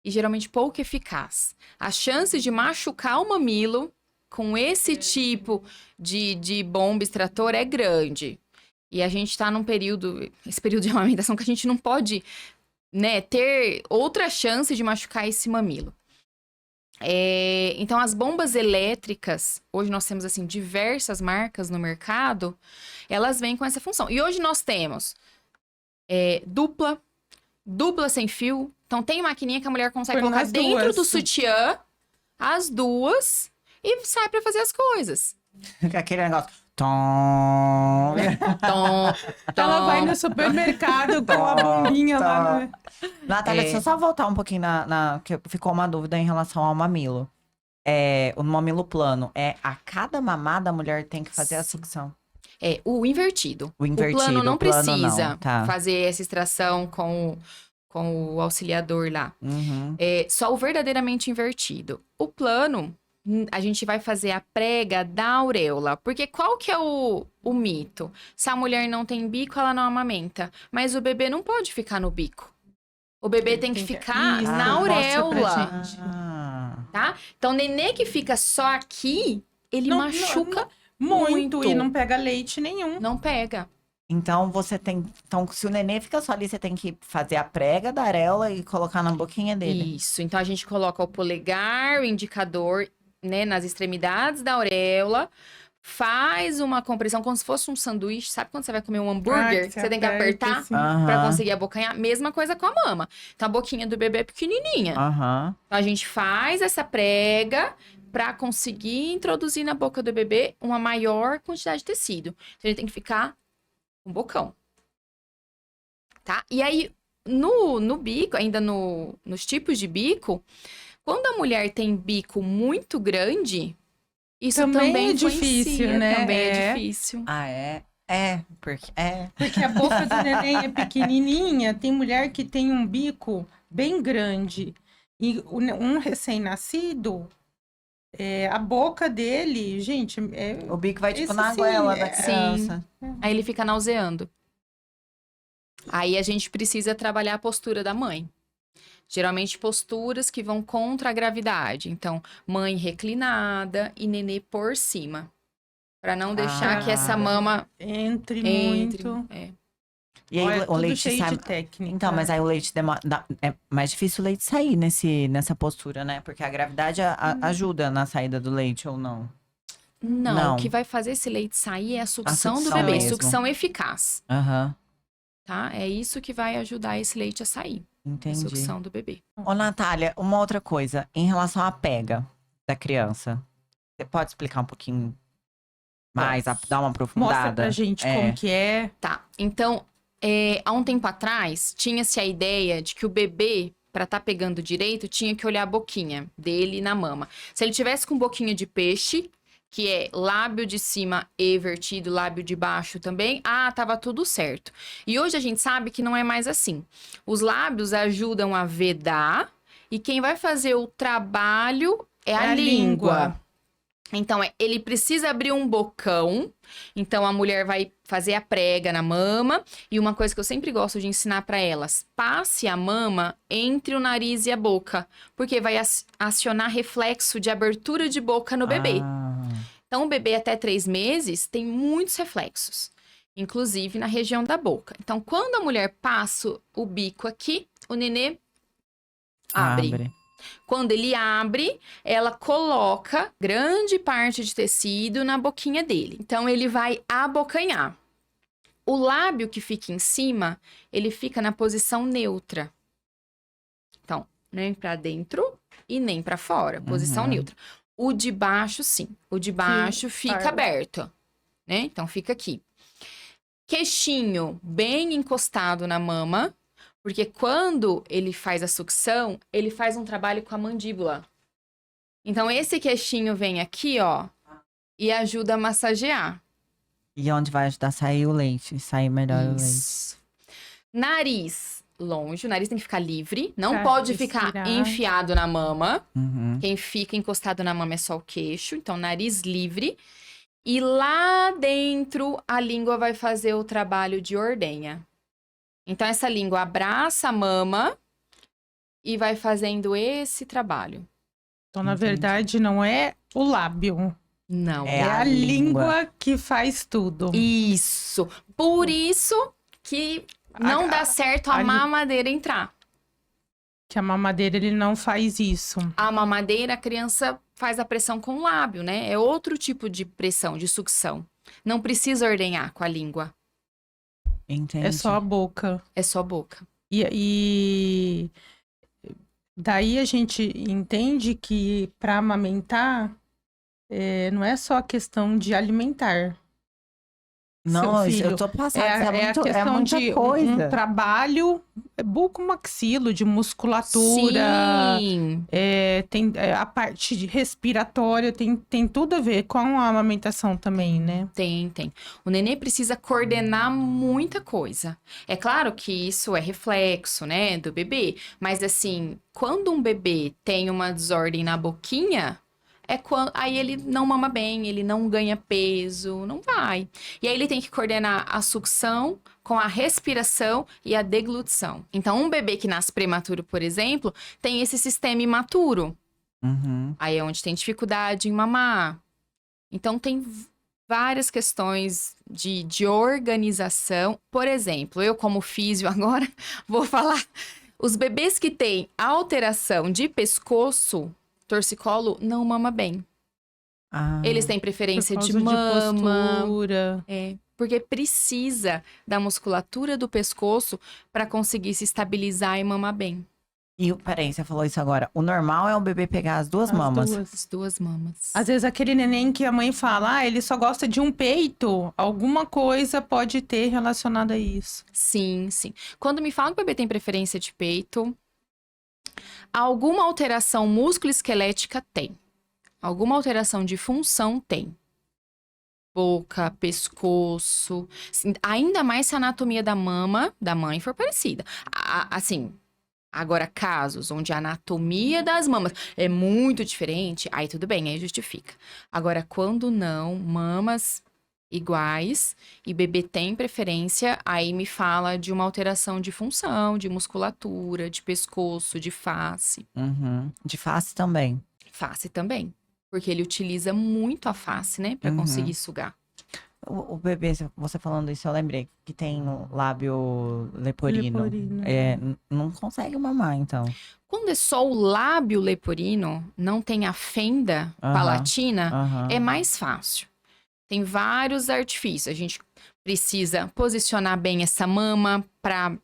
e geralmente pouco eficaz. A chance de machucar o mamilo com esse tipo de bomba extrator é grande. E a gente tá esse período de amamentação que a gente não pode, né, ter outra chance de machucar esse mamilo. Então, as bombas elétricas, hoje nós temos, assim, diversas marcas no mercado, elas vêm com essa função. E hoje nós temos dupla sem fio. Então, tem maquininha que a mulher consegue Põe colocar nas dentro duas. do sutiã, as duas, e sai pra fazer as coisas. Aquele negócio. Tom. Tom, Ela vai tom. no supermercado com a bombinha lá. No... Natália, deixa eu só voltar um pouquinho que ficou uma dúvida em relação ao mamilo. O mamilo plano, a cada mamada a mulher tem que fazer a sucção? O invertido. O invertido, O plano não o plano precisa não, tá. fazer essa extração com o auxiliador lá. Uhum. Só o verdadeiramente invertido. O plano, a gente vai fazer a prega da auréola. Porque qual que é o mito? Se a mulher não tem bico, ela não amamenta. Mas o bebê não pode ficar no bico. O bebê tem que ficar Isso, na mostra pra auréola, gente. tá? Então, o nenê que fica só aqui, ele Não- machuca Muito, e não pega leite nenhum. não pega. Então Então, se o nenê fica só ali, você tem que fazer a prega da areola e colocar na boquinha dele. Isso. Então, a gente coloca o polegar, o indicador, né, nas extremidades da auréola, faz uma compressão como se fosse um sanduíche. Sabe quando você vai comer um hambúrguer? que Você tem que aperta, apertar assim. pra Aham. conseguir abocanhar. Mesma coisa com a mama. Então, a boquinha do bebê é pequenininha. Aham. Então, a gente faz essa prega pra conseguir introduzir na boca do bebê uma maior quantidade de tecido. Então, ele tem que ficar com bocão. Tá? E aí, no bico, ainda nos tipos de bico, quando a mulher tem bico muito grande, isso Também também é influencia, difícil, né? Também é É. difícil. Ah, porque Porque a boca do neném é pequenininha. Tem mulher que tem um bico bem grande. E um recém-nascido, a boca dele, gente, o bico vai tipo Esse na sim, goela da sim. criança. Aí ele fica nauseando. Aí a gente precisa trabalhar a postura da mãe. Geralmente posturas que vão contra a gravidade. Então, mãe reclinada e nenê por cima. Pra não deixar que essa mama entre entre. muito. E aí Olha, o tudo leite cheio sai. de técnica. Então, mas aí o leite é mais difícil o leite sair nessa postura, né? Porque a gravidade ajuda na saída do leite ou não? Não, o que vai fazer esse leite sair é a sucção do sucção bebê. mesmo. Sucção eficaz, Aham, tá? É isso que vai ajudar esse leite a sair. A entendi. sucção do bebê. Ô, Natália, uma outra coisa. Em relação à pega da criança, você pode explicar um pouquinho mais, dar uma aprofundada? Mostra pra gente como que é. Tá, então, há um tempo atrás, tinha-se a ideia de que o bebê, pra estar pegando direito, tinha que olhar a boquinha dele na mama. Se ele tivesse com boquinha de peixe, que é lábio de cima evertido, lábio de baixo também, tava tudo certo. E hoje a gente sabe que não é mais assim. Os lábios ajudam a vedar e quem vai fazer o trabalho é a língua. Então, ele precisa abrir um bocão. Então, a mulher vai fazer a prega na mama. E uma coisa que eu sempre gosto de ensinar para elas: passe a mama entre o nariz e a boca. Porque vai acionar reflexo de abertura de boca no bebê. Então, o bebê até 3 meses tem muitos reflexos. Inclusive na região da boca. Então, quando a mulher passa o bico aqui, o nenê abre. Quando ele abre, ela coloca grande parte de tecido na boquinha dele. Então, ele vai abocanhar. O lábio que fica em cima, ele fica na posição neutra. Então, nem para dentro e nem para fora, posição neutra. O de baixo, sim. O de baixo fica aberto, né? Então, fica aqui. Queixinho bem encostado na mama, porque quando ele faz a sucção, ele faz um trabalho com a mandíbula. Então, esse queixinho vem aqui, ó, e ajuda a massagear. E onde vai ajudar a sair o leite, sair melhor o leite. Isso. Nariz longe, o nariz tem que ficar livre, não Pra pode respirar. ficar enfiado na mama. Uhum. Quem fica encostado na mama é só o queixo, então nariz livre. E lá dentro, a língua vai fazer o trabalho de ordenha. Então, essa língua abraça a mama e vai fazendo esse trabalho. Então, na Entendi. verdade, não é o lábio. Não. É É a a língua. língua que faz tudo. Isso. Por isso que não dá certo a a- mamadeira entrar. Que a mamadeira, ele não faz isso. A mamadeira, a criança faz a pressão com o lábio, né? É outro tipo de pressão, de sucção. Não precisa ordenhar com a língua. Entendi. É só a boca. É só boca. E daí a gente entende que para amamentar, não é só a questão de alimentar. Não, seu isso filho. eu tô passada. É a questão muita de coisa. um trabalho bucomaxilo, de musculatura. Sim. Tem a parte de respiratória, tem tudo a ver com a amamentação também, né? Tem. O nenê precisa coordenar muita coisa. É claro que isso é reflexo, né, do bebê. Mas, assim, quando um bebê tem uma desordem na boquinha, aí ele não mama bem, ele não ganha peso, não vai. E aí ele tem que coordenar a sucção com a respiração e a deglutição. Então, um bebê que nasce prematuro, por exemplo, tem esse sistema imaturo. Uhum. Aí é onde tem dificuldade em mamar. Então, tem várias questões de organização. Por exemplo, eu como físio agora, vou falar. Os bebês que têm alteração de pescoço, torcicolo, não mama bem. Ah, Eles têm Por preferência causa de mama. postura. Porque precisa da musculatura do pescoço para conseguir se estabilizar e mamar bem. peraí, você falou isso agora. O normal é o bebê pegar as duas As mamas. duas. As duas mamas. Às vezes aquele neném que a mãe fala, ele só gosta de um peito, alguma coisa pode ter relacionada a isso. Sim. Quando me falam que o bebê tem preferência de peito, alguma alteração músculo-esquelética tem. Alguma alteração de função tem. Boca, pescoço. Ainda mais se a anatomia da mama da mãe for parecida. Assim, agora casos onde a anatomia das mamas é muito diferente, aí tudo bem, aí justifica. Agora, quando não, mamas iguais e bebê tem preferência, aí me fala de uma alteração de função, de musculatura, de pescoço, de face. Uhum. De face também. Face também. Porque ele utiliza muito a face, né? Pra conseguir sugar. O bebê, você falando isso, eu lembrei que tem o lábio leporino. Leporino. Não consegue mamar, então. Quando é só o lábio leporino, não tem a fenda Aham. palatina, Aham. é mais fácil. Tem vários artifícios. A gente precisa posicionar bem essa mama para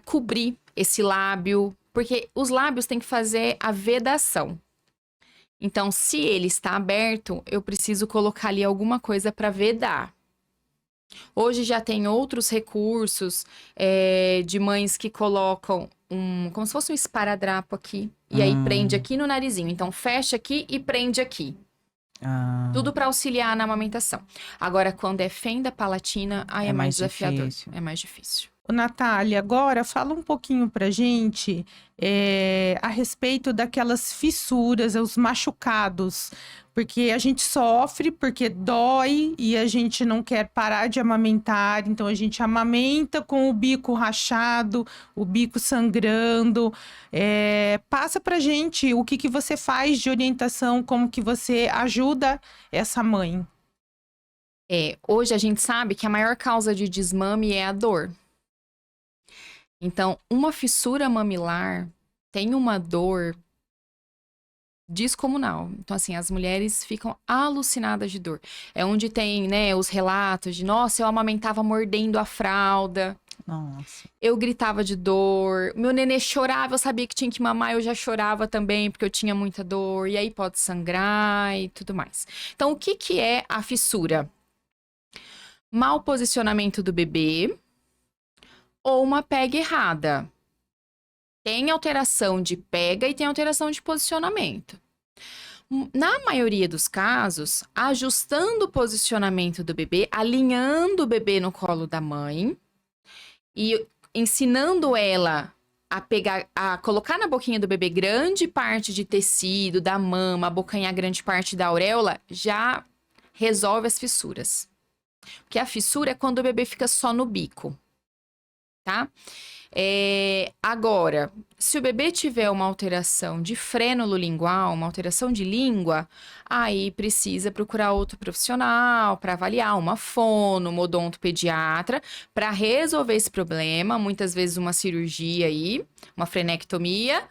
cobrir esse lábio, porque os lábios têm que fazer a vedação. Então, se ele está aberto, eu preciso colocar ali alguma coisa para vedar. Hoje já tem outros recursos de mães que colocam como se fosse um esparadrapo aqui. E aí prende aqui no narizinho. Então, fecha aqui e prende aqui. Ah, Tudo para auxiliar na amamentação. Agora, quando é fenda palatina, aí é mais desafiador. difícil. É mais difícil. Ô, Natália, agora fala um pouquinho pra gente a respeito daquelas fissuras, os machucados. Porque a gente sofre, porque dói e a gente não quer parar de amamentar. Então, a gente amamenta com o bico rachado, o bico sangrando. Passa pra gente o que você faz de orientação, como que você ajuda essa mãe. Hoje a gente sabe que a maior causa de desmame é a dor. Então, uma fissura mamilar tem uma dor descomunal. Então, assim, as mulheres ficam alucinadas de dor. É onde tem, né, os relatos de, nossa, eu amamentava mordendo a fralda. nossa. Eu gritava de dor. Meu nenê chorava, eu sabia que tinha que mamar, eu já chorava também, porque eu tinha muita dor. E aí pode sangrar e tudo mais. Então, o que é a fissura? mau posicionamento do bebê ou uma pega errada. Tem alteração de pega e tem alteração de posicionamento. Na maioria dos casos, ajustando o posicionamento do bebê, alinhando o bebê no colo da mãe e ensinando ela a colocar na boquinha do bebê grande parte de tecido, da mama, abocanhar grande parte da auréola, já resolve as fissuras. Porque a fissura é quando o bebê fica só no bico, tá? Agora, se o bebê tiver uma alteração de frênulo lingual, uma alteração de língua, aí precisa procurar outro profissional para avaliar, uma fono, uma odontopediatra, para resolver esse problema, muitas vezes uma cirurgia aí, uma frenectomia,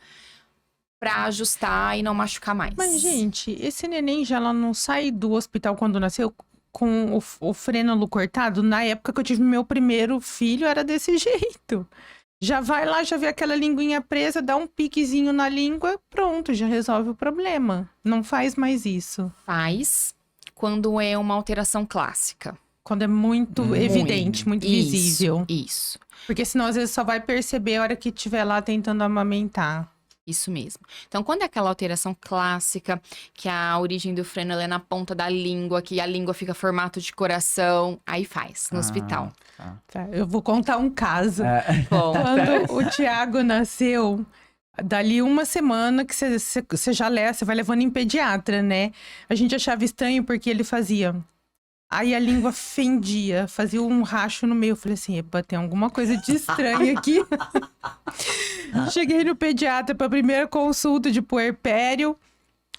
para ajustar e não machucar mais. Mas, gente, esse neném já ela não sai do hospital quando nasceu com o frênulo cortado? Na época que eu tive meu primeiro filho, era desse jeito. Já vai lá, já vê aquela linguinha presa, dá um piquezinho na língua, pronto, já resolve o problema. Não faz mais isso. Faz quando é uma alteração clássica. Quando é muito evidente, muito visível. Isso. Porque senão, às vezes, só vai perceber a hora que estiver lá tentando amamentar. Isso mesmo. Então, quando é aquela alteração clássica, que a origem do frênulo é na ponta da língua, que a língua fica formato de coração, aí faz, no hospital. Tá, eu vou contar um caso. Bom, Quando o Thiago nasceu, dali uma semana que você já você vai levando em pediatra, né? A gente achava estranho porque ele fazia... Aí a língua fendia, fazia um racho no meio. Eu falei assim, epa, tem alguma coisa de estranho aqui. Cheguei no pediatra para a primeira consulta de puerpério.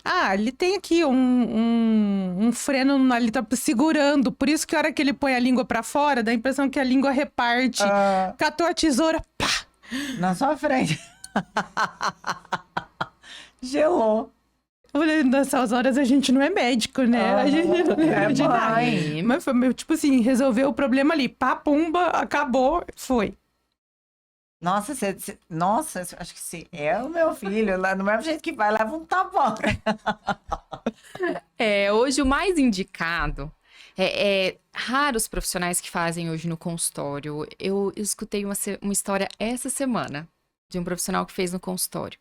Ah, ele tem aqui um freno ali, tá segurando. Por isso que a hora que ele põe a língua para fora, dá a impressão que a língua reparte. Catou a tesoura, pá! Na sua frente. Gelou. Eu falei, nessas horas a gente não é médico, né? A gente não lembra de nada. Mas foi meio, tipo assim, resolveu o problema ali. Pá, pumba, acabou, foi. Nossa, nossa, acho que se é o meu filho, lá no mesmo jeito que vai, leva um tapão. Hoje o mais indicado é raros profissionais que fazem hoje no consultório. Eu escutei uma história essa semana de um profissional que fez no consultório.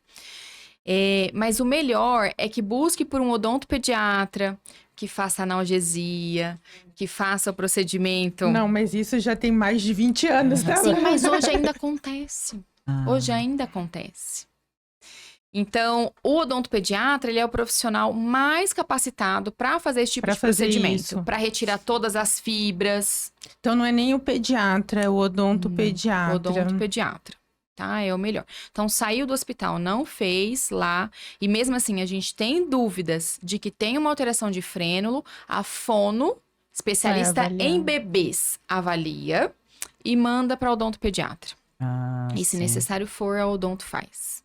Mas o melhor é que busque por um odontopediatra, que faça analgesia, que faça o procedimento. Não, mas isso já tem mais de 20 anos, né? Sim, mas hoje ainda acontece. Hoje ainda acontece. Então, o odontopediatra, ele é o profissional mais capacitado para fazer esse tipo de procedimento. Para retirar todas as fibras. Então, não é nem o pediatra, é o odontopediatra. O odontopediatra. Tá? É o melhor. Então, saiu do hospital, não fez lá, e mesmo assim a gente tem dúvidas de que tem uma alteração de frênulo, a fono, especialista em bebês, avalia e manda para o odontopediatra. E se necessário for, a odonto faz.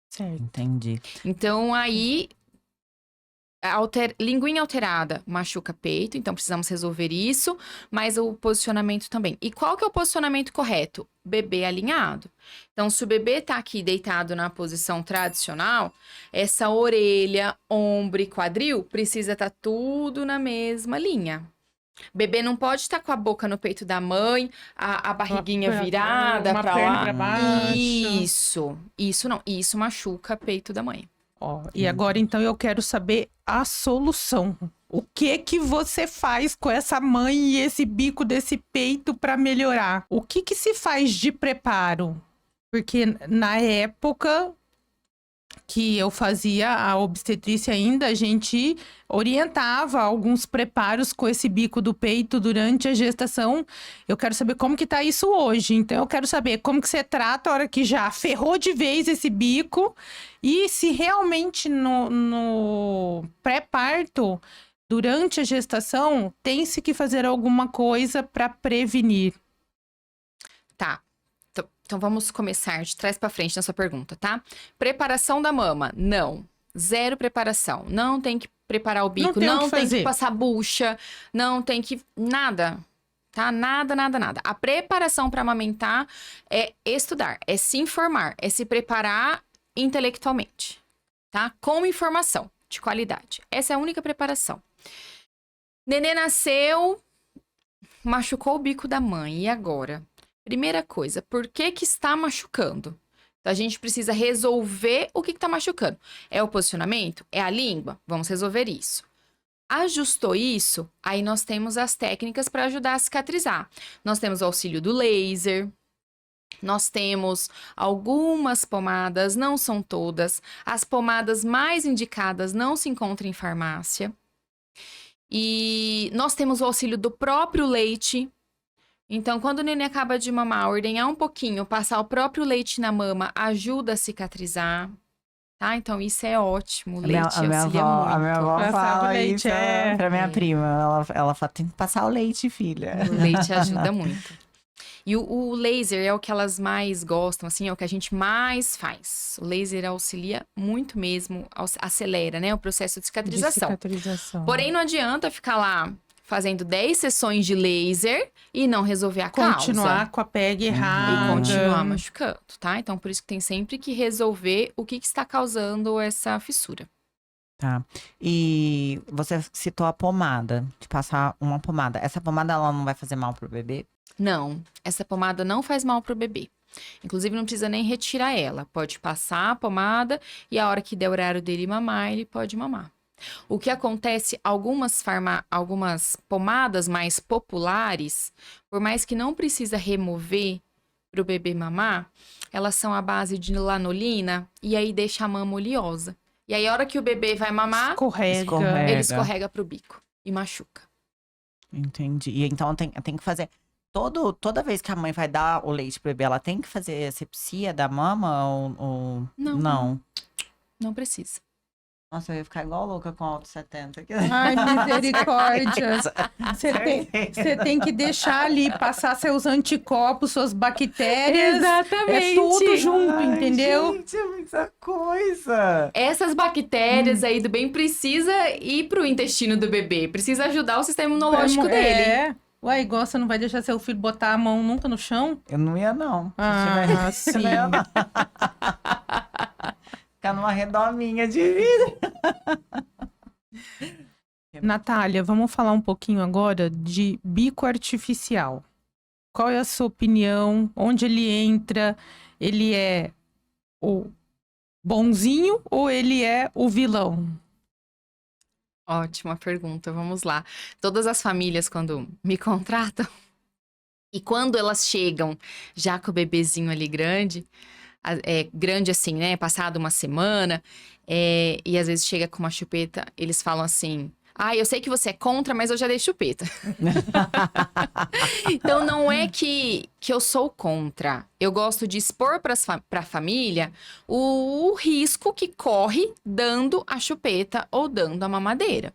Certo. Entendi. Então, aí... linguinha alterada machuca peito, então precisamos resolver isso, mas o posicionamento também. E qual que é o posicionamento correto? Bebê alinhado. Então, se o bebê tá aqui deitado na posição tradicional, essa orelha, ombro e quadril precisa estar tudo na mesma linha. Bebê não pode estar com a boca no peito da mãe, a barriguinha virada para lá. Pra baixo. Isso não. Isso machuca peito da mãe. E agora, então, eu quero saber a solução. O que você faz com essa mãe e esse bico desse peito para melhorar? O que se faz de preparo? Porque na época que eu fazia a obstetrícia ainda, a gente orientava alguns preparos com esse bico do peito durante a gestação. Eu quero saber como que tá isso hoje. Então, eu quero saber como que você trata a hora que já ferrou de vez esse bico e se realmente no pré-parto, durante a gestação, tem-se que fazer alguma coisa para prevenir. Tá. Então, vamos começar de trás para frente na sua pergunta, tá? Preparação da mama, não. Zero preparação. Não tem que preparar o bico, não tem que passar bucha, não tem que... Nada, tá? Nada. A preparação para amamentar é estudar, é se informar, é se preparar intelectualmente, tá? Com informação de qualidade. Essa é a única preparação. Nenê nasceu... Machucou o bico da mãe, e agora? Primeira coisa, por que que está machucando? Então, a gente precisa resolver o que está machucando. É o posicionamento? É a língua? Vamos resolver isso. Ajustou isso? Aí nós temos as técnicas para ajudar a cicatrizar. Nós temos o auxílio do laser, nós temos algumas pomadas, não são todas. As pomadas mais indicadas não se encontram em farmácia. E nós temos o auxílio do próprio leite. Então, quando o neném acaba de mamar, ordenhar um pouquinho, passar o próprio leite na mama, ajuda a cicatrizar, tá? Então, isso é ótimo. O leite auxilia muito. A minha avó fala leite isso pra minha prima. Ela fala, tem que passar o leite, filha. O leite ajuda muito. E o laser é o que elas mais gostam, assim, é o que a gente mais faz. O laser auxilia muito mesmo, acelera, né, o processo de cicatrização. Porém, não adianta ficar lá fazendo 10 sessões de laser e não resolver a causa. Continuar com a pega errada. E continuar machucando, tá? Então, por isso que tem sempre que resolver o que está causando essa fissura. Tá. E você citou a pomada, de passar uma pomada. Essa pomada, ela não vai fazer mal pro bebê? Não, essa pomada não faz mal pro bebê. Inclusive, não precisa nem retirar ela. Pode passar a pomada e a hora que der o horário dele mamar, ele pode mamar. O que acontece, algumas pomadas mais populares, por mais que não precisa remover para o bebê mamar, elas são à base de lanolina e aí deixa a mama oleosa. E aí, a hora que o bebê vai mamar, ele escorrega pro bico e machuca. Entendi. E então tem que fazer... Toda vez que a mãe vai dar o leite pro bebê, ela tem que fazer asepsia da mama ou... Não. Não precisa. Nossa, eu ia ficar igual louca com alto 70. Ai, misericórdia. Você tem que deixar ali, passar seus anticorpos, suas bactérias. Exatamente. É tudo junto, entendeu? Gente, é muita coisa. Essas bactérias aí do bem precisa ir pro intestino do bebê. Precisa ajudar o sistema imunológico dele. Ué, igual você não vai deixar seu filho botar a mão nunca no chão? Eu não ia, não. Sim. Não ia, não. Ficar numa redominha de vida. Natália, vamos falar um pouquinho agora de bico artificial. Qual é a sua opinião? Onde ele entra? Ele é o bonzinho ou ele é o vilão? Ótima pergunta, vamos lá. Todas as famílias, quando me contratam, e quando elas chegam já com o bebezinho ali grande assim, né? Passado uma semana, e às vezes chega com uma chupeta, eles falam assim: ah, eu sei que você é contra, mas eu já dei chupeta. Então, não é que eu sou contra. Eu gosto de expor para a família o risco que corre dando a chupeta ou dando a mamadeira.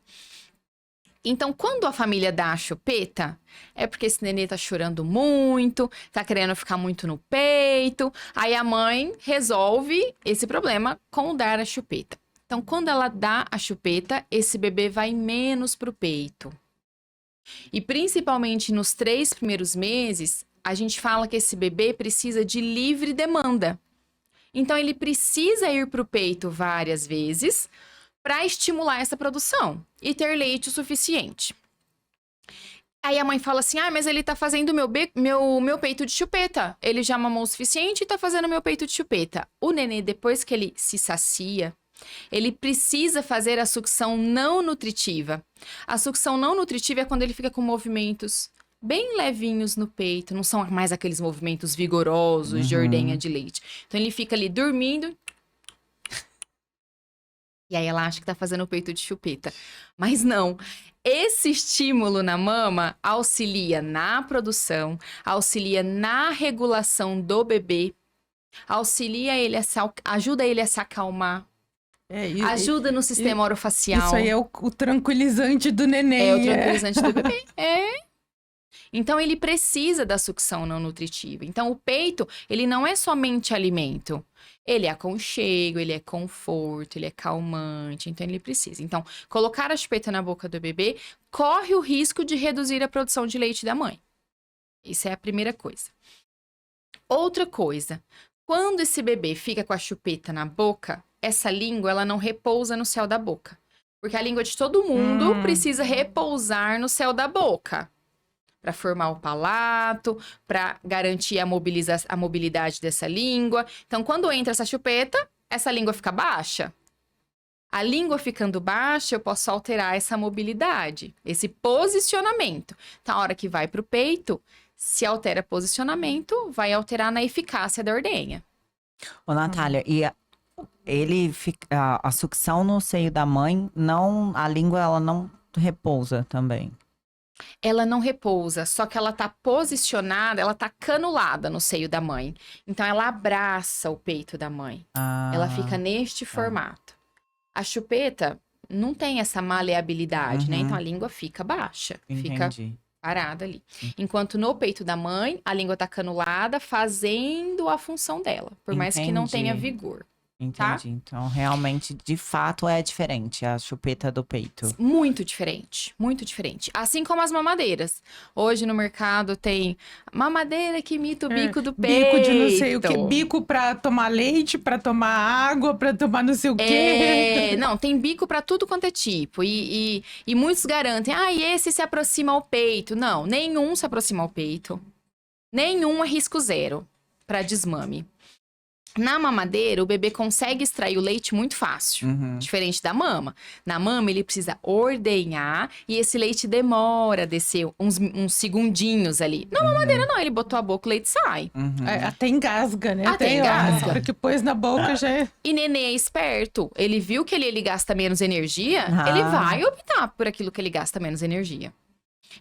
Então, quando a família dá a chupeta, é porque esse nenê tá chorando muito, tá querendo ficar muito no peito. Aí a mãe resolve esse problema com dar a chupeta. Então, quando ela dá a chupeta, esse bebê vai menos pro peito. E principalmente nos 3 primeiros meses, a gente fala que esse bebê precisa de livre demanda. Então, ele precisa ir pro peito várias vezes para estimular essa produção e ter leite o suficiente. Aí a mãe fala assim: ah, mas ele tá fazendo meu peito de chupeta. Ele já mamou o suficiente e tá fazendo meu peito de chupeta. O nenê, depois que ele se sacia, ele precisa fazer a sucção não nutritiva. A sucção não nutritiva é quando ele fica com movimentos bem levinhos no peito. Não são mais aqueles movimentos vigorosos de ordenha de leite. Então ele fica ali dormindo. E aí ela acha que tá fazendo o peito de chupeta. Mas não. Esse estímulo na mama auxilia na produção, auxilia na regulação do bebê, ajuda ele a se acalmar, ajuda no sistema orofacial. Isso aí é o tranquilizante do neném. É o tranquilizante do bebê. Então, ele precisa da sucção não nutritiva. Então, o peito, ele não é somente alimento. Ele é aconchego, ele é conforto, ele é calmante. Então, ele precisa. Então, colocar a chupeta na boca do bebê corre o risco de reduzir a produção de leite da mãe. Isso é a primeira coisa. Outra coisa, quando esse bebê fica com a chupeta na boca, essa língua, ela não repousa no céu da boca. Porque a língua de todo mundo precisa repousar no céu da boca. para formar o palato, para garantir a mobilidade dessa língua. Então, quando entra essa chupeta, essa língua fica baixa. A língua ficando baixa, eu posso alterar essa mobilidade, esse posicionamento. Então, a hora que vai para o peito, se altera posicionamento, vai alterar na eficácia da ordenha. Ô, Natália, e a sucção no seio da mãe, a língua ela não repousa também? Ela não repousa, só que ela tá posicionada, ela tá canulada no seio da mãe. Então, ela abraça o peito da mãe. Ela fica neste formato. A chupeta não tem essa maleabilidade, né? Então, a língua fica baixa, fica parada ali. Enquanto no peito da mãe, a língua tá canulada, fazendo a função dela, por mais que não tenha vigor. Entendi. Tá? Então, realmente, de fato, é diferente a chupeta do peito. Muito diferente, muito diferente. Assim como as mamadeiras. Hoje no mercado tem mamadeira que imita o bico do peito. Bico de não sei o quê. Bico pra tomar leite, pra tomar água, pra tomar não sei o quê. Não, tem bico pra tudo quanto é tipo. E muitos garantem, e esse se aproxima ao peito. Não, nenhum se aproxima ao peito. Nenhum é risco zero pra desmame. Na mamadeira, o bebê consegue extrair o leite muito fácil, diferente da mama. Na mama, ele precisa ordenhar e esse leite demora a descer uns segundinhos ali. Na mamadeira, não, ele botou a boca, o leite sai. Até engasga, né? Até engasga. A hora que pôs na boca já é... E nenê é esperto. Ele viu que ele gasta menos energia, ele vai optar por aquilo que ele gasta menos energia.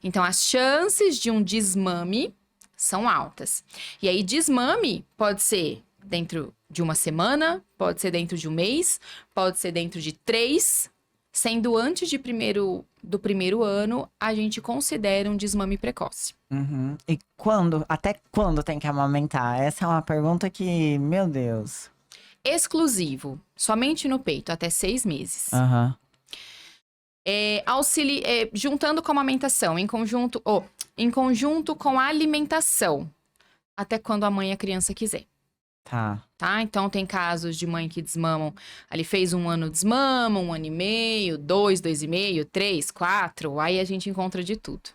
Então, as chances de um desmame são altas. E aí, desmame pode ser dentro de uma semana, pode ser dentro de um mês, pode ser dentro de 3, sendo antes do primeiro ano, a gente considera um desmame precoce. E até quando tem que amamentar? Essa é uma pergunta que, meu Deus. Exclusivo, somente no peito, até 6 meses. Juntando com a amamentação, em conjunto com a alimentação, até quando a mãe e a criança quiser. Tá? Então, tem casos de mãe que desmamam, ali fez 1 ano desmama, 1 ano e meio, 2, 2,5, 3, 4, aí a gente encontra de tudo.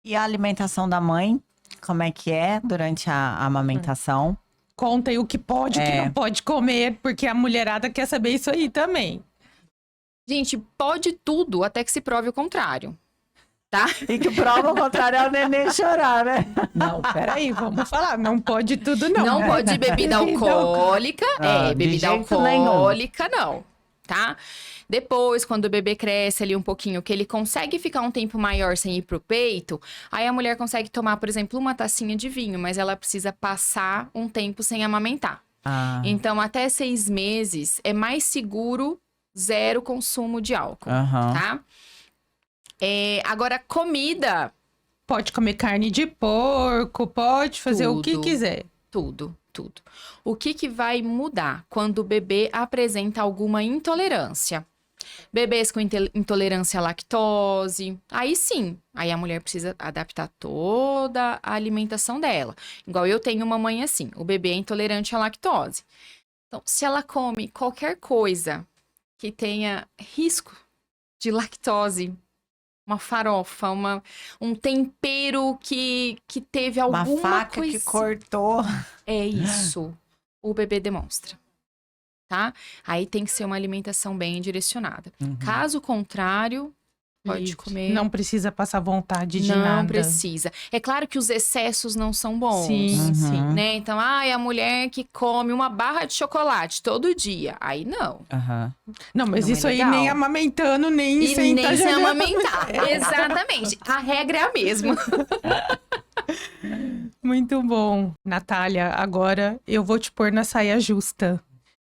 E a alimentação da mãe, como é que é durante a amamentação? Conta aí o que pode, o que não pode comer, porque a mulherada quer saber isso aí também. Gente, pode tudo, até que se prove o contrário. Tá? E que prova o contrário é o neném chorar, né? Não, peraí, vamos falar. Não pode tudo, não. Não pode bebida alcoólica. Bebida alcoólica, não. Tá? Depois, quando o bebê cresce ali um pouquinho, que ele consegue ficar um tempo maior sem ir pro peito, aí a mulher consegue tomar, por exemplo, uma tacinha de vinho, mas ela precisa passar um tempo sem amamentar. Então, até 6 meses, é mais seguro 0 consumo de álcool, tá? Agora, comida. Pode comer carne de porco, pode fazer o que quiser. Tudo. O que vai mudar quando o bebê apresenta alguma intolerância? Bebês com intolerância à lactose, aí sim, aí a mulher precisa adaptar toda a alimentação dela. Igual eu tenho uma mãe assim, o bebê é intolerante à lactose. Então, se ela come qualquer coisa que tenha risco de lactose, uma farofa, um tempero que teve alguma coisa... Uma faca que cortou. É isso. O bebê demonstra. Tá? Aí tem que ser uma alimentação bem direcionada. Caso contrário, pode comer... Não precisa passar vontade de nada. Não precisa. É claro que os excessos não são bons. Sim. Né? Então, a mulher que come uma barra de chocolate todo dia. Aí não. Não, mas não isso é aí legal. nem amamentando, nem sem nem sem amamentar. Exatamente. A regra é a mesma. Muito bom. Natália, agora eu vou te pôr na saia justa.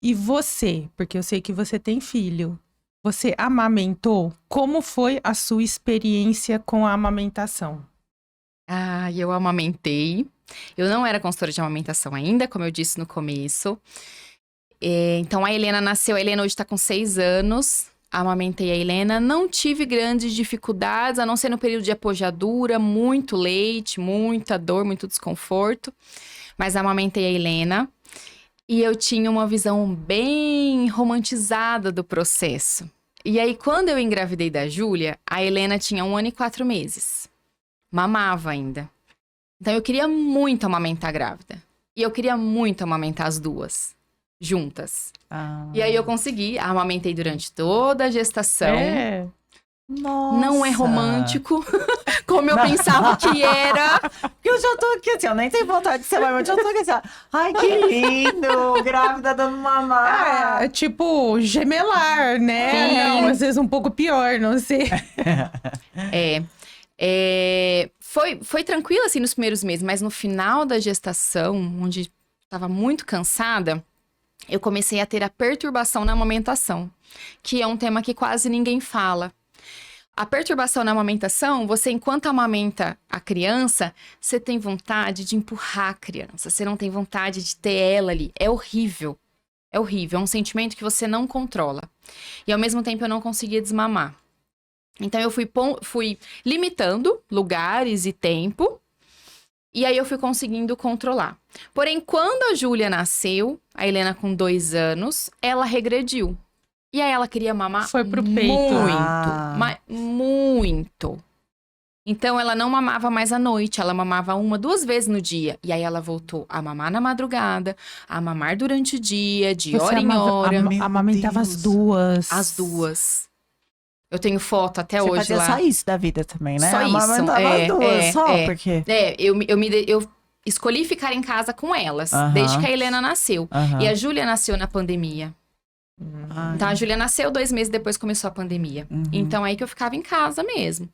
E você, porque eu sei que você tem filho, você amamentou? Como foi a sua experiência com a amamentação? Eu amamentei. Eu não era consultora de amamentação ainda, como eu disse no começo. Então, a Helena nasceu. A Helena hoje está com 6 anos. Amamentei a Helena. Não tive grandes dificuldades, a não ser no período de apojadura. Muito leite, muita dor, muito desconforto. Mas amamentei a Helena. E eu tinha uma visão bem romantizada do processo. E aí, quando eu engravidei da Júlia, a Helena tinha 1 ano e 4 meses. mamava ainda. Então eu queria muito amamentar grávida. E eu queria muito amamentar as duas, juntas. E aí eu consegui, amamentei durante toda a gestação. Nossa. Não é romântico, como eu pensava que era. Porque eu já tô aqui assim, eu nem tenho vontade de ser mãe, mas eu já tô aqui assim, ai, que lindo, grávida dando mamar. É tipo gemelar, né? Não, às vezes um pouco pior, não sei. Foi tranquilo, assim, nos primeiros meses, mas no final da gestação, onde estava muito cansada, eu comecei a ter a perturbação na amamentação, que é um tema que quase ninguém fala. A perturbação na amamentação, você, enquanto amamenta a criança, você tem vontade de empurrar a criança, você não tem vontade de ter ela ali. É horrível. É horrível, é um sentimento que você não controla. E ao mesmo tempo eu não conseguia desmamar. Então eu fui limitando lugares e tempo, e aí eu fui conseguindo controlar. Porém, quando a Júlia nasceu, a Helena com 2 anos, ela regrediu. E aí ela queria mamar Foi pro peito. muito, mas muito. Então ela não mamava mais à noite, ela mamava 1, 2 vezes no dia. E aí ela voltou a mamar na madrugada, a mamar durante o dia, de hora em hora. Amamentava as duas. As duas. Eu tenho foto até Você hoje fazia lá. só isso da vida também, né? Só isso. Amamentava as duas, porque... Eu escolhi ficar em casa com elas, desde que a Helena nasceu. E a Júlia nasceu na pandemia. Então, a Júlia nasceu 2 meses depois começou a pandemia. Então, aí que eu ficava em casa mesmo.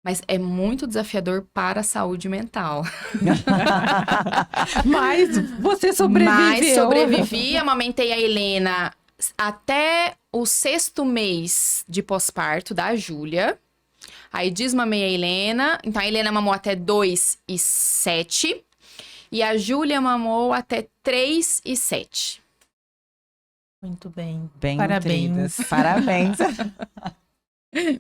Mas é muito desafiador para a saúde mental. Mas você sobreviveu. Mas sobrevivi, amamentei a Helena até o 6º mês de pós-parto da Júlia. Aí desmamei a Helena. Então, a Helena mamou até 2 e 7. E a Júlia mamou até 3 e 7. Muito bem. Parabéns. Nutridas. Parabéns.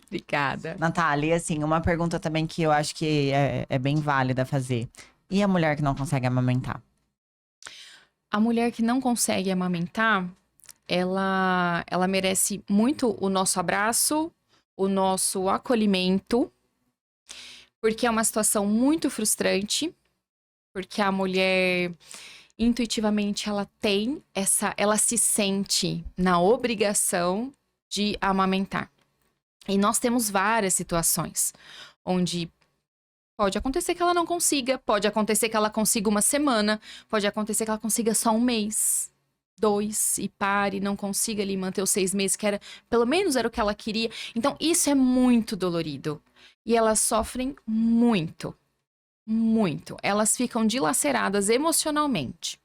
Obrigada. Natália, assim, uma pergunta também que eu acho que é bem válida fazer. E a mulher que não consegue amamentar? A mulher que não consegue amamentar, ela merece muito o nosso abraço, o nosso acolhimento, porque é uma situação muito frustrante, porque a mulher intuitivamente ela se sente na obrigação de amamentar. E nós temos várias situações onde pode acontecer que ela não consiga, pode acontecer que ela consiga 1 semana, pode acontecer que ela consiga só 1 mês, 2 e pare, não consiga ali manter os 6 meses, que pelo menos era o que ela queria. Então isso é muito dolorido. E elas sofrem muito. Muito. Elas ficam dilaceradas emocionalmente.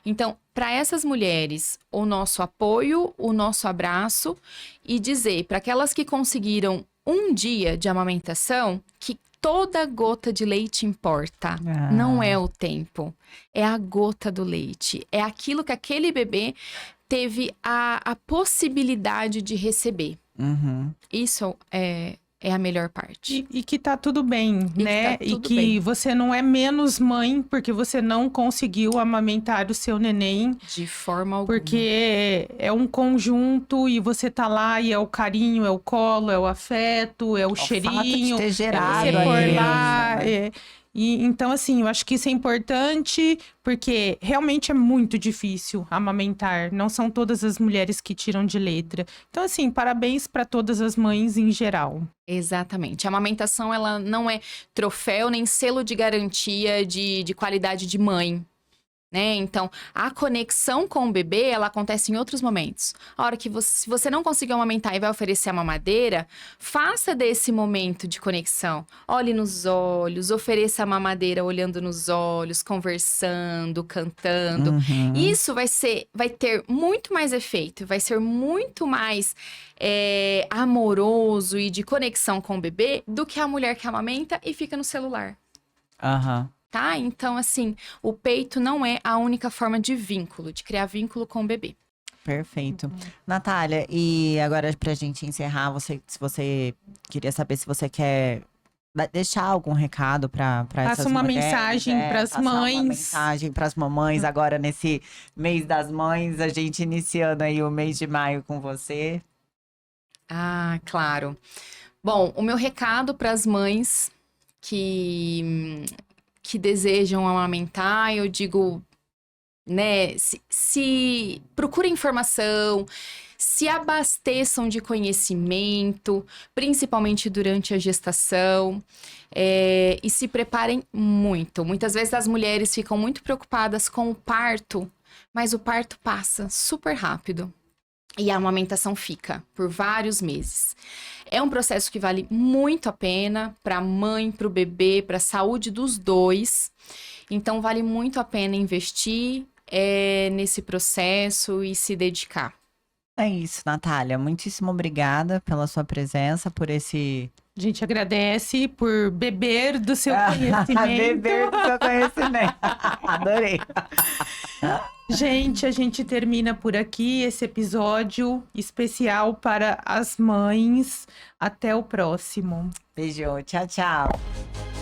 Então, para essas mulheres, o nosso apoio, o nosso abraço e dizer para aquelas que conseguiram 1 dia de amamentação que toda gota de leite importa. Não é o tempo, é a gota do leite. É aquilo que aquele bebê teve a possibilidade de receber. Isso é a melhor parte. E que tá tudo bem, né? Que tá tudo e que bem. você não é menos mãe porque você não conseguiu amamentar o seu neném. De forma alguma. Porque é um conjunto e você tá lá e é o carinho, é o colo, é o afeto, é o cheirinho. Fato de ter gerado você pôr aí, lá. né? E então, assim, eu acho que isso é importante porque realmente é muito difícil amamentar. Não são todas as mulheres que tiram de letra. Então, assim, parabéns para todas as mães em geral. Exatamente. A amamentação, ela não é troféu nem selo de garantia de qualidade de mãe, né? Então, a conexão com o bebê, ela acontece em outros momentos. A hora que se você não conseguiu amamentar e vai oferecer a mamadeira, faça desse momento de conexão. Olhe nos olhos, ofereça a mamadeira olhando nos olhos, conversando, cantando. Isso vai ter muito mais efeito, vai ser muito mais amoroso e de conexão com o bebê do que a mulher que amamenta e fica no celular. Tá? Então, assim, o peito não é a única forma de vínculo, de criar vínculo com o bebê. Perfeito. Natália, e agora pra gente encerrar, se você queria saber se você quer deixar algum recado para essas uma mulheres, mensagem para as mães. Uma mensagem para as mamães agora nesse mês das mães, a gente iniciando aí o mês de maio com você. Ah, claro. Bom, o meu recado para as mães que desejam amamentar, eu digo, né, se procurem informação, se abasteçam de conhecimento, principalmente durante a gestação, e se preparem muito. Muitas vezes as mulheres ficam muito preocupadas com o parto, mas o parto passa super rápido. E a amamentação fica por vários meses. É um processo que vale muito a pena para a mãe, para o bebê, para a saúde dos dois. Então, vale muito a pena investir nesse processo e se dedicar. É isso, Natália. Muitíssimo obrigada pela sua presença, por esse... A gente agradece por beber do seu conhecimento. Beber do seu conhecimento. Adorei. Gente, a gente termina por aqui esse episódio especial para as mães. Até o próximo. Beijo. Tchau, tchau.